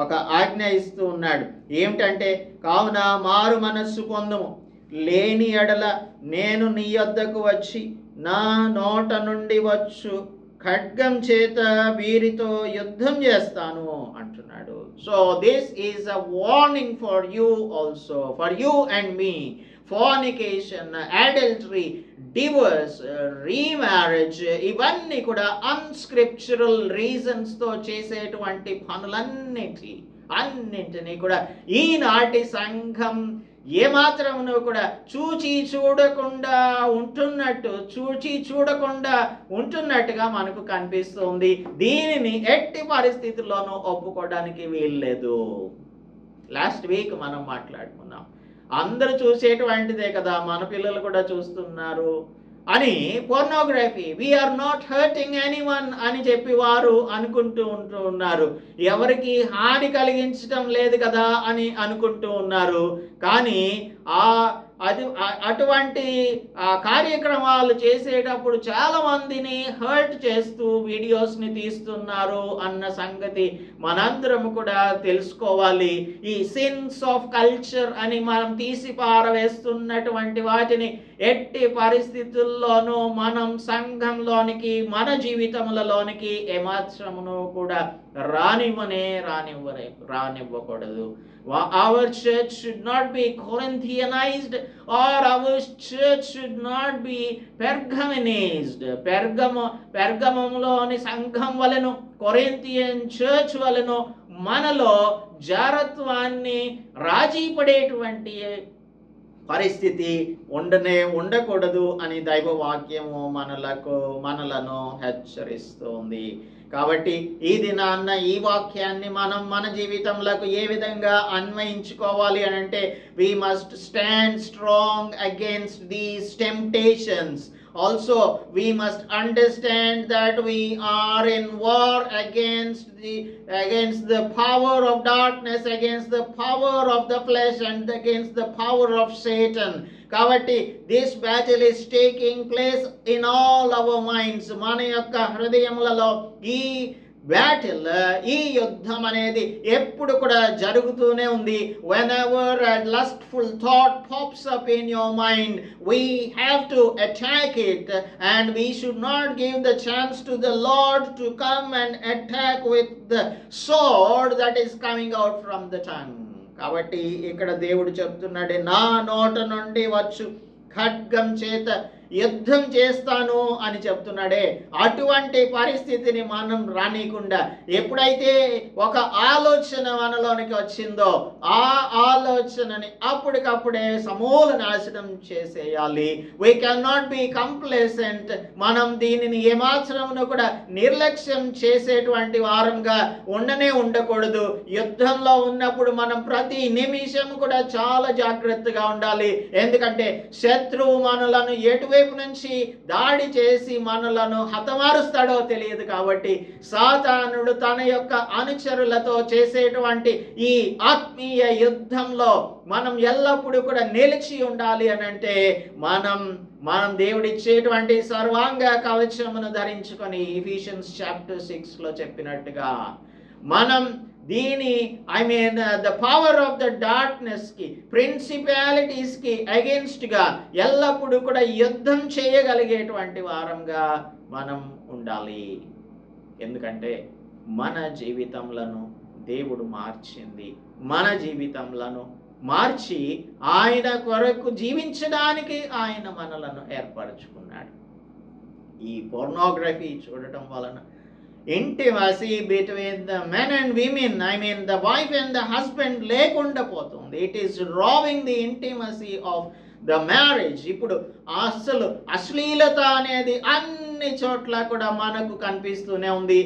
ఒక ఆజ్ఞ ఇస్తూ ఉన్నాడు. ఏమిటంటే, కావున మారు మనస్సు పొందుము, లేని ఎడల నేను నీ యొద్దకు వచ్చి నా నోట నుండి వచ్చు ఖడ్గం చేత వీరితో యుద్ధం చేస్తాను అంటున్నాడు. So this is a warning for you also, for you and me. Fornication, adultery, divorce, remarriage, ఇవన్నీ కూడా అన్స్క్రిప్చురల్ రీజన్స్తో చేసేటువంటి అన్నింటినీ కూడా ఈనాటి సంఘం ఏమాత్రమును కూడా చూచి చూడకుండా ఉంటున్నట్టుగా మనకు కనిపిస్తుంది. దీనిని ఎట్టి పరిస్థితుల్లోనూ ఒప్పుకోవడానికి వీల్లేదు. లాస్ట్ వీక్ మనం మాట్లాడుకున్నాం, అందరూ చూసేటువంటిదే కదా, మన పిల్లలు కూడా చూస్తున్నారు అని. Pornography, we are not hurting anyone అని చెప్పి వారు ఉంటూ ఉన్నారు. ఎవరికి హాని కలిగించడం లేదు కదా అని అనుకుంటూ ఉన్నారు. కానీ అటువంటి కార్యక్రమాలు చేసేటప్పుడు చాలా మందిని హర్ట్ చేస్తూ వీడియోస్ని తీస్తున్నారు అన్న సంగతి మనందరం కూడా తెలుసుకోవాలి. ఈ సిన్స్ ఆఫ్ కల్చర్ అని మనం తీసి పారవేస్తున్నటువంటి వాటిని ఎట్టి పరిస్థితుల్లోనూ మనం సంఘంలోనికి, మన జీవితములలోనికి ఏమాత్రమును కూడా రానివ్వకూడదు. Our church should not be Corinthianized, or our church should not be Pergamonized. పెర్గమంలోని సంఘం వలెను, కొరింథియన్ చర్చ్ వలెను మనలో జారత్వాన్ని, రాజీ పడేటువంటి పరిస్థితి ఉండకూడదు అని దైవ వాక్యము మనలను హెచ్చరిస్తుంది. కాబట్టి ఈ దినాన్న ఈ వాక్యాన్ని మనం మన జీవితంలో ఏ విధంగా అన్వయించుకోవాలి అని అంటే, we must stand strong against these temptations. Also, we must understand that we are in war against the power of darkness, against the power of the flesh, and against the power of Satan. కాబట్టి this battle is taking place in all our minds. మన యొక్క హృదయములలో ఈ battle, ఈ యుద్ధం అనేది ఎప్పుడు కూడా జరుగుతూనే ఉంది. whenever a lustful thought pops up in your mind, we have to attack it, and we should not give the chance to the Lord to come and attack with the sword that is coming out from the tongue. కాబట్టి ఇక్కడ దేవుడు చెప్తున్నాడు, నా నోట నుండి వచ్చు ఖడ్గం చేత యుద్ధం చేస్తాను అని చెప్తున్నాడే. అటువంటి పరిస్థితిని మనం రానికుండా, ఎప్పుడైతే ఒక ఆలోచన మనలోనికి వచ్చిందో ఆ ఆలోచనని అప్పటికప్పుడే సమూల నాశనం చేసేయాలి. We can not be complacent. మనం దీనిని ఏమాత్రమును కూడా నిర్లక్ష్యం చేసేటువంటి వారంగా ఉండకూడదు. యుద్ధంలో ఉన్నప్పుడు మనం ప్రతి నిమిషం కూడా చాలా జాగ్రత్తగా ఉండాలి. ఎందుకంటే శత్రువు మనలను ఎటువైపు నుంచి దాడి చేసి మనలను హతమారుస్తాడో తెలియదు. కాబట్టి సాతానుడు తన యొక్క అనుచరులతో చేసేటువంటి ఈ ఆత్మీయ యుద్ధంలో మనం ఎల్లప్పుడూ కూడా నిలిచి ఉండాలి అని అంటే, మనం దేవుడిచ్చేటువంటి సర్వాంగ కవచమును ధరించుకొని ఎఫెసియన్స్ చాప్టర్ 6 చెప్పినట్టుగా మనం దీని the power of the darkness కి, ప్రిన్సిపాలిటీస్ కి అగెన్స్ట్ గా ఎల్లప్పుడూ కూడా యుద్ధం చేయగలిగేటువంటి వారంగా మనం ఉండాలి. ఎందుకంటే మన జీవితంలను దేవుడు మార్చింది. మన జీవితంలను మార్చి ఆయన కొరకు జీవించడానికి ఆయన మనలను ఏర్పరచుకున్నాడు. ఈ పోర్నోగ్రఫీ చూడటం వలన intimacy between the men and women, the wife and the husband లేకుండా పోతుంది. It is robbing the intimacy of the marriage. ఇప్పుడు అసలు అశ్లీలత అనేది అన్ని చోట్ల కూడా మనకు కనిపిస్తూనే ఉంది.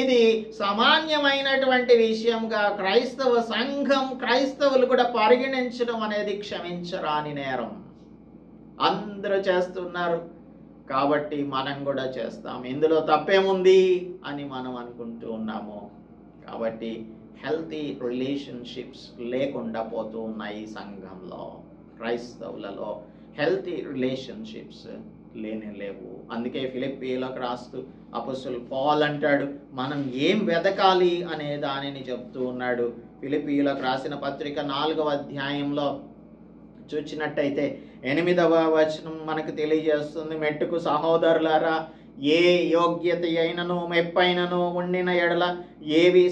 ఇది సామాన్యమైనటువంటి విషయంగా క్రైస్తవ సంఘం, క్రైస్తవులు కూడా పరిగణించడం అనేది క్షమించరాని నేరం. అందరూ చేస్తున్నారు కాబట్టి మనం కూడా చేస్తాం, ఇందులో తప్పేముంది అని మనం అనుకుంటూ ఉన్నాము. కాబట్టి హెల్తీ రిలేషన్షిప్స్ లేకుండా పోతూ ఉన్నాయి సంఘంలో. క్రైస్తవులలో హెల్తీ రిలేషన్షిప్స్ లేవు. అందుకే ఫిలిప్పీలకు రాస్తూ అపోస్తలుడు పౌలు అంటాడు, మనం ఏం వెదకాలి అనే దానిని చెప్తూ ఉన్నాడు. ఫిలిప్పీలకు రాసిన పత్రిక 4వ అధ్యాయంలో చూచినట్టయితే 8వ వచనం మనకు తెలియజేస్తుంది, మెట్టుకు సహోదరులారా, ఏ యోగ్యత అయినను మెప్పైనను ఉండిన ఎడల ఏవి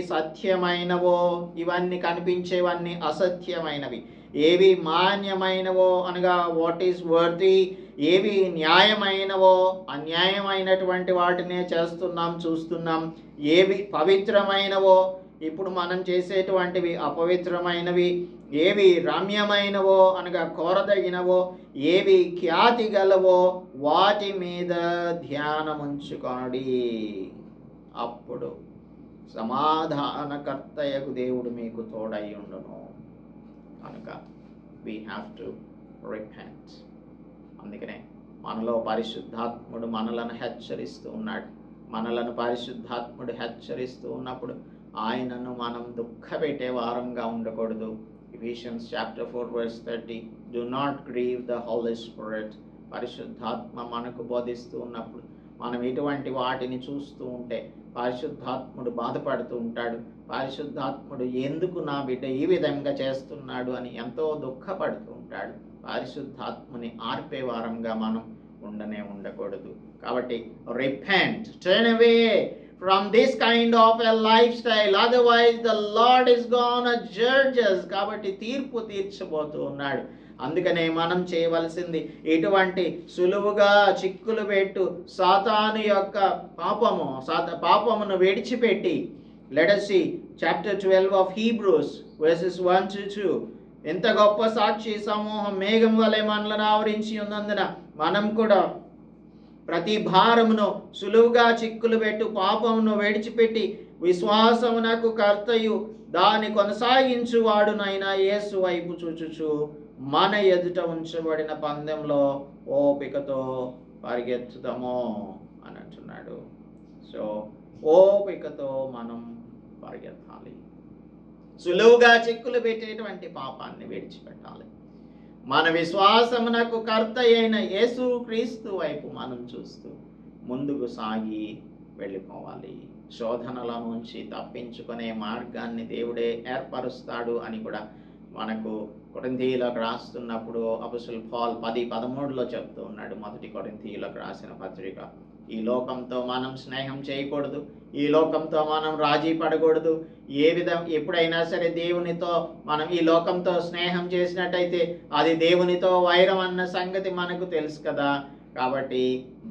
సత్యమైనవో ఇవన్నీ కనిపించేవన్నీ అసత్యమైనవి, ఏవి మాన్యమైనవో అనగా వాట్ ఈస్ వర్తీ, ఏవి న్యాయమైనవో అన్యాయమైనటువంటి వాటినే చూస్తున్నాం, ఏవి పవిత్రమైనవో ఇప్పుడు మనం చేసేటువంటివి అపవిత్రమైనవి, ఏవి రమ్యమైనవో అనగా కోరదగినవో, ఏవి ఖ్యాతి గలవో వాటి మీద ధ్యానముంచుకొనుడి, అప్పుడు సమాధానకర్తయకు దేవుడు మీకు తోడై ఉండును. కనుక we have to repent. అందుకనే మనలో పరిశుద్ధాత్ముడు మనలను హెచ్చరిస్తూ ఉన్నాడు. మనలను పరిశుద్ధాత్ముడు హెచ్చరిస్తూ ఉన్నప్పుడు ఆయనను మనం దుఃఖపెట్టే వారంగా ఉండకూడదు. Ephesians chapter 4:30, do not grieve the Holy Spirit. పరిశుద్ధాత్మ మనకు బోధిస్తూ ఉన్నప్పుడు మనం ఇటువంటి వాటిని చూస్తూ ఉంటే పరిశుద్ధాత్ముడు బాధపడుతూ ఉంటాడు. పరిశుద్ధాత్ముడు ఎందుకు నా బిడ్డ ఈ విధంగా చేస్తున్నాడు అని ఎంతో దుఃఖపడుతూ ఉంటాడు. పరిశుద్ధాత్ముని ఆర్పే వారంగా మనం ఉండకూడదు. కాబట్టి repent, turn away from this kind of a lifestyle, otherwise the Lord is gonna judge us. కాబట్టి తీర్పు తీర్చబోతూ ఉన్నాడు. అందుకనే మనం చేయవలసింది ఇటువంటి సులువుగా చిక్కులు పెట్టు సాతాను యొక్క పాపమును విడిచిపెట్టి, let us see chapter 12 of Hebrews verses 1-2. ఎంత గొప్ప సాక్షి సమూహం మేఘం వలె మనలను ఆవరించి ఉన్నందున మనం కూడా ప్రతి భారమును సులువుగా చిక్కులు పెట్టు పాపమును విడిచిపెట్టి విశ్వాసమునకు కర్తయు దాన్ని కొనసాగించువాడునైనా యేసు వైపు చూచుచు మన ఎదుట ఉంచబడిన పందెంలో ఓపికతో పరిగెత్తుదాము అని అంటున్నాడు. సో ఓపికతో మనం పరిగెత్తాలి. సులువుగా చిక్కులు పెట్టేటువంటి పాపాన్ని విడిచిపెట్టాలి. మన విశ్వాసమునకు కర్త అయిన యేసు క్రీస్తు వైపు మనం చూస్తూ ముందుకు సాగి వెళ్ళిపోవాలి. శోధనల నుంచి తప్పించుకునే మార్గాన్ని దేవుడే ఏర్పరుస్తాడు అని కూడా మనకు కొరింథీయులకు రాస్తున్నప్పుడు అపొస్తలుడు పౌలు 10:13 చెప్తూ ఉన్నాడు. మొదటి కొరింథీయులకు రాసిన పత్రిక. ఈ లోకంతో మనం స్నేహం చేయకూడదు, ఈ లోకంతో మనం రాజీ పడకూడదు. ఎప్పుడైనా సరే దేవునితో మనం ఈ లోకంతో స్నేహం చేసినట్టయితే అది దేవునితో వైరం అన్న సంగతి మనకు తెలుసు కదా. కాబట్టి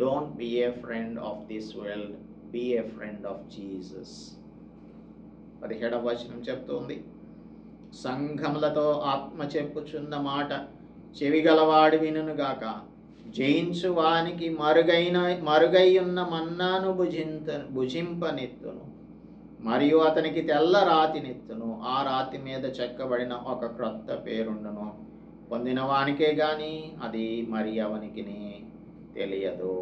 don't be a friend of this world, be a friend of Jesus. 17వ వచనం చెప్తుంది, సంఘములతో ఆత్మ చెప్పుచున్న మాట చెవిగలవాడు వినుగాక. జయించు వానికి మరుగై ఉన్న మన్నాను భుజింపనెత్తును, మరియు అతనికి తెల్ల రాతినెత్తును. ఆ రాతి మీద చెక్కబడిన ఒక క్రొత్త పేరుండును. పొందిన వానికే గాని అది మరి ఎవనికి తెలియదు.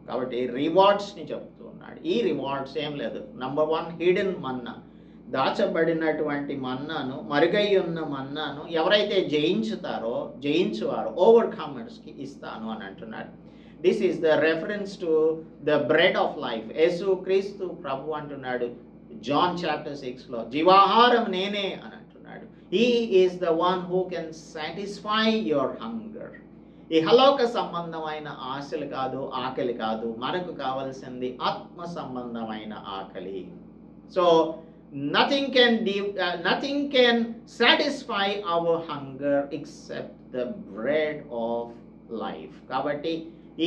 కాబట్టి రివార్డ్స్ని చెప్తూ ఉన్నాడు. ఈ రివార్డ్స్ ఏం లేదు. నంబర్ 1, హిడెన్ మన్నా, దాచబడినటువంటి మన్నాను, మరుగై ఉన్న మన్నాను ఎవరైతే జయించువారో ఓవర్కమర్స్కి ఇస్తాను అని అంటున్నాడు. This is the reference to the bread of life. యేసు క్రీస్తు ప్రభు అంటున్నాడు జాన్ చాప్టర్ 6లో, జీవాహారం నేనే అని అంటున్నాడు. He is the one who can satisfy your hunger. ఇహలోక సంబంధమైన ఆశలు కాదు, ఆకలి కాదు. మనకు కావలసింది ఆత్మ సంబంధమైన ఆకలి. So nothing can satisfy our hunger except the bread of life. కాబట్టి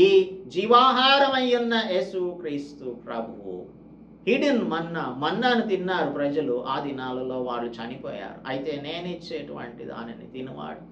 ఈ జీవాహారమయ్యున్న యేసు క్రీస్తు ప్రభువు హిడెన్ మన్నాను తిన్నారు ప్రజలు. ఆ దినాలలో వాళ్ళు చనిపోయారు. అయితే నేను ఇచ్చేటువంటి దానిని తినవాడు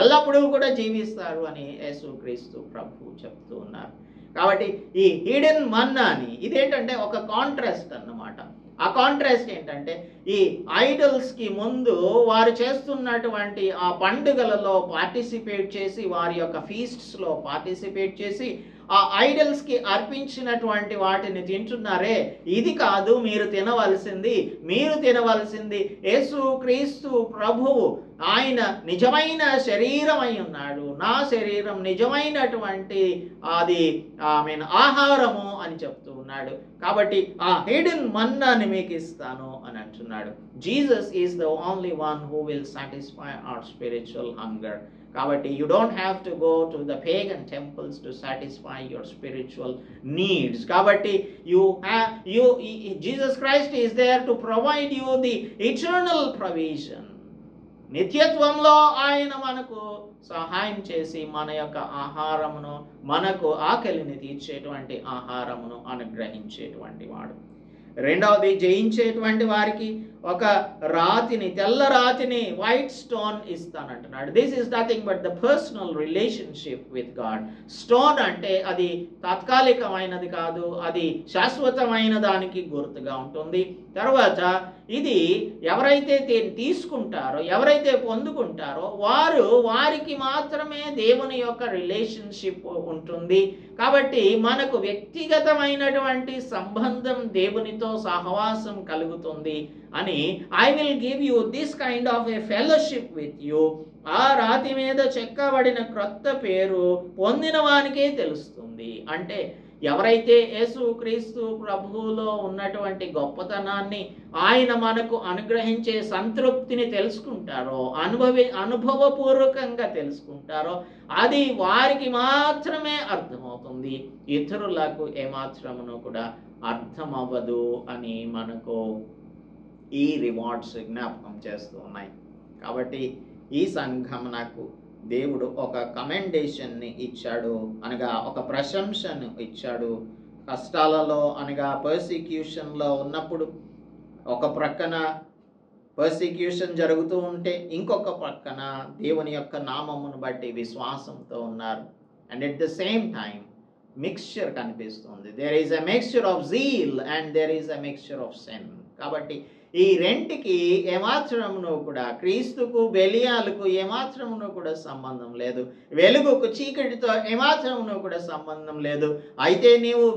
ఎల్లప్పుడూ కూడా జీవిస్తారు అని యేసు క్రీస్తు ప్రభువు చెప్తూ ఉన్నారు. కాబట్టి ఈ హిడెన్ మన్నాని, ఇదేంటంటే ఒక కాంట్రాస్ట్ అన్నమాట. ఆ కాంట్రాస్ట్ ఏంటంటే, ఈ ఐడల్స్కి ముందు వారు చేస్తున్నటువంటి ఆ పండుగలలో పార్టిసిపేట్ చేసి, వారి యొక్క ఫీస్ట్స్లో పార్టిసిపేట్ చేసి, ఆ ఐడల్స్కి అర్పించినటువంటి వాటిని తింటున్నారే, ఇది కాదు మీరు తినవలసింది. మీరు తినవలసింది యేసు క్రీస్తు ప్రభువు. ఆయన నిజమైన శరీరం అయి ఉన్నాడు. నా శరీరం నిజమైనటువంటి అది ఆహారము అని చెప్తూ ఉన్నాడు. కాబట్టి ఆ హిడెన్ మన్నాని మీకు ఇస్తాను అని అంటున్నాడు. Jesus is the only one who will satisfy our spiritual hunger. కాబట్టి you don't have to go to the pagan temples to satisfy your spiritual needs. కాబట్టి Jesus Christ is there to provide you the eternal provision. నిత్యత్వంలో ఆయన మనకు సహాయం చేసి మన యొక్క ఆహారమును, మనకు ఆకలిని తీర్చేటువంటి ఆహారమును అనుగ్రహించేటువంటి వాడు. రెండవది, జయించేటువంటి వారికి ఒక రాతిని, తెల్ల రాతిని, వైట్ స్టోన్ ఇస్తానంటున్నాడు. This is nothing but the personal relationship with God. Stone అంటే అది తాత్కాలికమైనది కాదు, అది శాశ్వతమైన దానికి గుర్తుగా ఉంటుంది. తర్వాత ఇది ఎవరైతే తీసుకుంటారో, ఎవరైతే పొందుకుంటారో వారికి మాత్రమే దేవుని యొక్క రిలేషన్షిప్ ఉంటుంది. కాబట్టి మనకు వ్యక్తిగతమైనటువంటి సంబంధం, దేవునితో సహవాసం కలుగుతుంది అని I will give you this kind of a fellowship with you. ఆ రాతి మీద చెక్కబడిన క్రొత్త పేరు పొందిన వానికే తెలుస్తుంది. అంటే ఎవరైతే యేసు క్రీస్తు ప్రభువులో ఉన్నటువంటి గొప్పతనాన్ని, ఆయన మనకు అనుగ్రహించే సంతృప్తిని తెలుసుకుంటారో, అనుభవపూర్వకంగా తెలుసుకుంటారో, అది వారికి మాత్రమే అర్థమవుతుంది. ఇతరులకు ఏమాత్రమును కూడా అర్థమవ్వదు అని మనకు ఈ రివార్డ్స్ జ్ఞాపకం చేస్తూ ఉన్నాయి. కాబట్టి ఈ సంఘం నాకు దేవుడు ఒక కమెండేషన్ని ఇచ్చాడు, అనగా ఒక ప్రశంసను ఇచ్చాడు. కష్టాలలో అనగా పర్సిక్యూషన్లో ఉన్నప్పుడు ఒక ప్రక్కన పర్సిక్యూషన్ జరుగుతూ ఉంటే, ఇంకొక ప్రక్కన దేవుని యొక్క నామమును బట్టి విశ్వాసంతో ఉన్నారు. And at the same time mixture కనిపిస్తుంది. There is a mixture of zeal and there is a mixture of sin. కాబట్టి ఈ రెంటికి ఏమాత్రమును కూడా, క్రీస్తుకు బెలియాలకు ఏమాత్రమును కూడా సంబంధం లేదు. వెలుగుకు చీకటితో ఏమాత్రమును కూడా సంబంధం లేదు. అయితే నీవు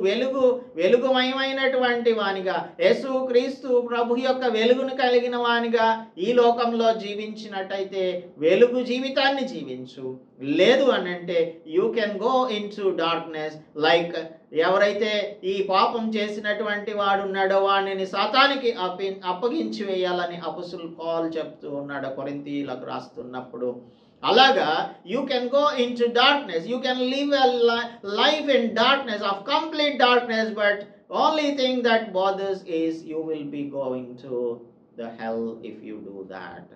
వెలుగుమయమైనటువంటి వానిగా, యేసు క్రీస్తు ప్రభు యొక్క వెలుగును కలిగిన వానిగా ఈ లోకంలో జీవించినట్టయితే వెలుగు జీవితాన్ని జీవించు. లేదు అనంటే you can go into darkness. Like ఎవరైతే ఈ పాపం చేసినటువంటి వాడు ఉన్నాడో వాడిని సాతానికి అప్పగించి వేయాలని అపొస్తలుడు పౌలు చెప్తూ ఉన్నాడు కొరింథీయులకు రాస్తున్నప్పుడు. అలాగా you can go into darkness, you can live a life in darkness, of complete darkness, but only thing that bothers is you will be going to the hell if you do that.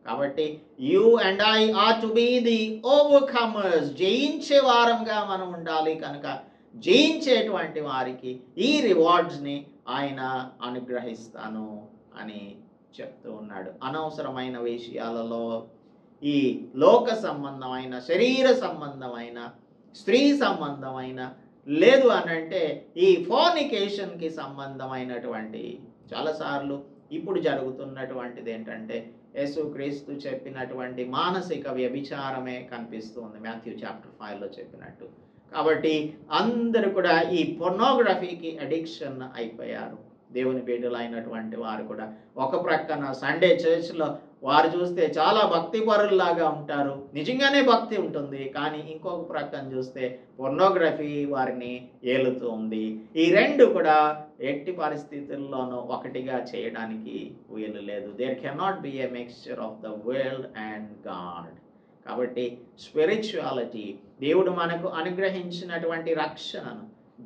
కాబట్టి you and I are to be the overcomers. జయించే వారంగా మనం ఉండాలి. కనుక జయించేటువంటి వారికి ఈ రివార్డ్స్ని ఆయన అనుగ్రహిస్తాను అని చెప్తూ ఉన్నాడు. అనవసరమైన విషయాలలో, ఈ లోక సంబంధమైన, శరీర సంబంధమైన, స్త్రీ సంబంధమైన, లేదు అనంటే ఈ ఫోర్నికేషన్కి సంబంధమైనటువంటి చాలాసార్లు ఇప్పుడు జరుగుతున్నటువంటిది ఏంటంటే యేసుక్రీస్తు చెప్పినటువంటి మానసిక వ్యభిచారమే కనిపిస్తుంది మాథ్యూ చాప్టర్ 5లో చెప్పినట్టు. కాబట్టి అందరూ కూడా ఈ పొర్నోగ్రఫీకి అడిక్షన్ అయిపోయారు. దేవుని బిడ్డలైనటువంటి వారు కూడా ఒక ప్రక్కన సండే చర్చ్లో వారు చూస్తే చాలా భక్తి పరుల్లాగా ఉంటారు, నిజంగానే భక్తి ఉంటుంది. కానీ ఇంకొక ప్రక్కన చూస్తే పొర్నోగ్రఫీ వారిని ఏలుతూ ఉంది. ఈ రెండు కూడా ఎట్టి పరిస్థితుల్లోనూ ఒకటిగా చేయడానికి వీలు లేదు. There cannot be a mixture of the world and God. కాబట్టి స్పిరిచువాలిటీ, దేవుడు మనకు అనుగ్రహించినటువంటి రక్షణను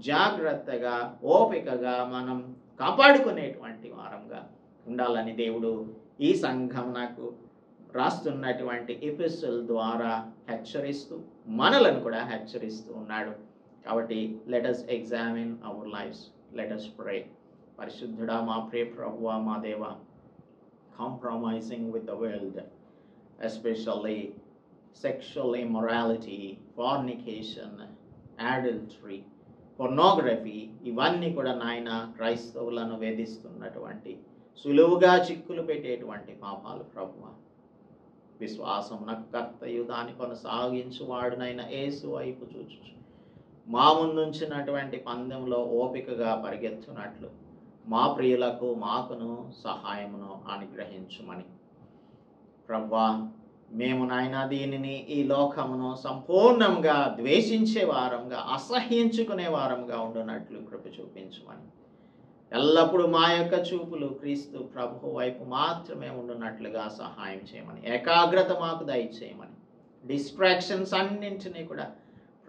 జాగ్రత్తగా, ఓపికగా మనం కాపాడుకునేటువంటి వారంగా ఉండాలని దేవుడు ఈ సంఘం నాకు రాస్తున్నటువంటి ఎపిసోడ్ ద్వారా హెచ్చరిస్తూ, మనలను కూడా హెచ్చరిస్తూ ఉన్నాడు. కాబట్టి let us examine our lives, let us pray. పరిశుద్ధుడా, మా ప్రియ ప్రభువా, మా దేవా, compromising with the world, especially sexual immorality, fornication, adultery, pornography, ఇవన్నీ కూడా నాయన క్రైస్తవులను వేధిస్తున్నటువంటి, సులువుగా చిక్కులు పెట్టేటువంటి పాపాలు ప్రభువా. విశ్వాసం నాకు కర్తయు దాన్ని కొనసాగించువాడునైన యేసు వైపు చూచు మా ముందుంచినటువంటి పందెంలో ఓపికగా పరిగెత్తునట్లు మా ప్రియులకు మాకును సహాయమును అనుగ్రహించుమని ప్రభువా. మేము నాయన దీనిని, ఈ లోకమును సంపూర్ణంగా ద్వేషించే వారంగా, అసహ్యించుకునే వారంగా ఉండునట్లు కృప చూపించమని, ఎల్లప్పుడూ మా యొక్క చూపులు క్రీస్తు ప్రభు వైపు మాత్రమే ఉండునట్లుగా సహాయం చేయమని, ఏకాగ్రత మాకు దయచేయమని, డిస్ట్రాక్షన్స్ అన్నింటినీ కూడా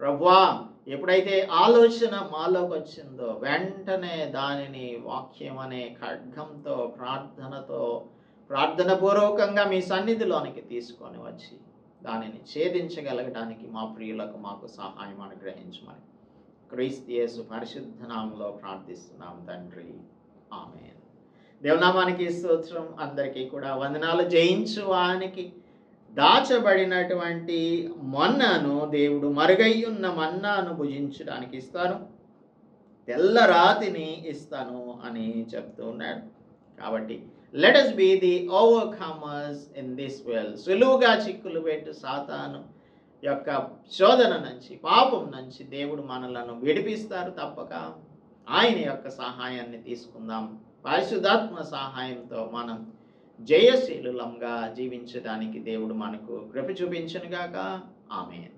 ప్రభువా ఎప్పుడైతే ఆలోచన మాలోకి వచ్చిందో వెంటనే దానిని వాక్యం అనే ఖడ్గంతో, ప్రార్థనపూర్వకంగా మీ సన్నిధిలోనికి తీసుకొని వచ్చి దానిని ఛేదించగలగడానికి మా ప్రియులకు మాకు సహాయం అనుగ్రహించమని క్రీస్తు యేసు పరిశుద్ధ నామములో ప్రార్థిస్తున్నాం తండ్రి, ఆమేన్. దేవునామానికి స్తోత్రం. అందరికీ కూడా వందనాలు. జయించువానికి దాచబడినటువంటి మన్నాను దేవుడు, మరుగయ్యున్న మన్నాను భుజించడానికి ఇస్తాను, తెల్ల రాతిని ఇస్తాను అని చెప్తూ ఉన్నాడు. కాబట్టి let us be the overcomers in this world. సులువుగా చిక్కులు పెట్టు సాతాను యొక్క శోధన నుంచి, పాపం నుంచి దేవుడు మనలను విడిపిస్తారు. తప్పక ఆయన యొక్క సహాయాన్ని తీసుకుందాం. పరిశుద్ధాత్మ సహాయంతో మనం జయశీలులంగా జీవించడానికి దేవుడు మనకు కృప చూపించునుగాక. ఆమేన్.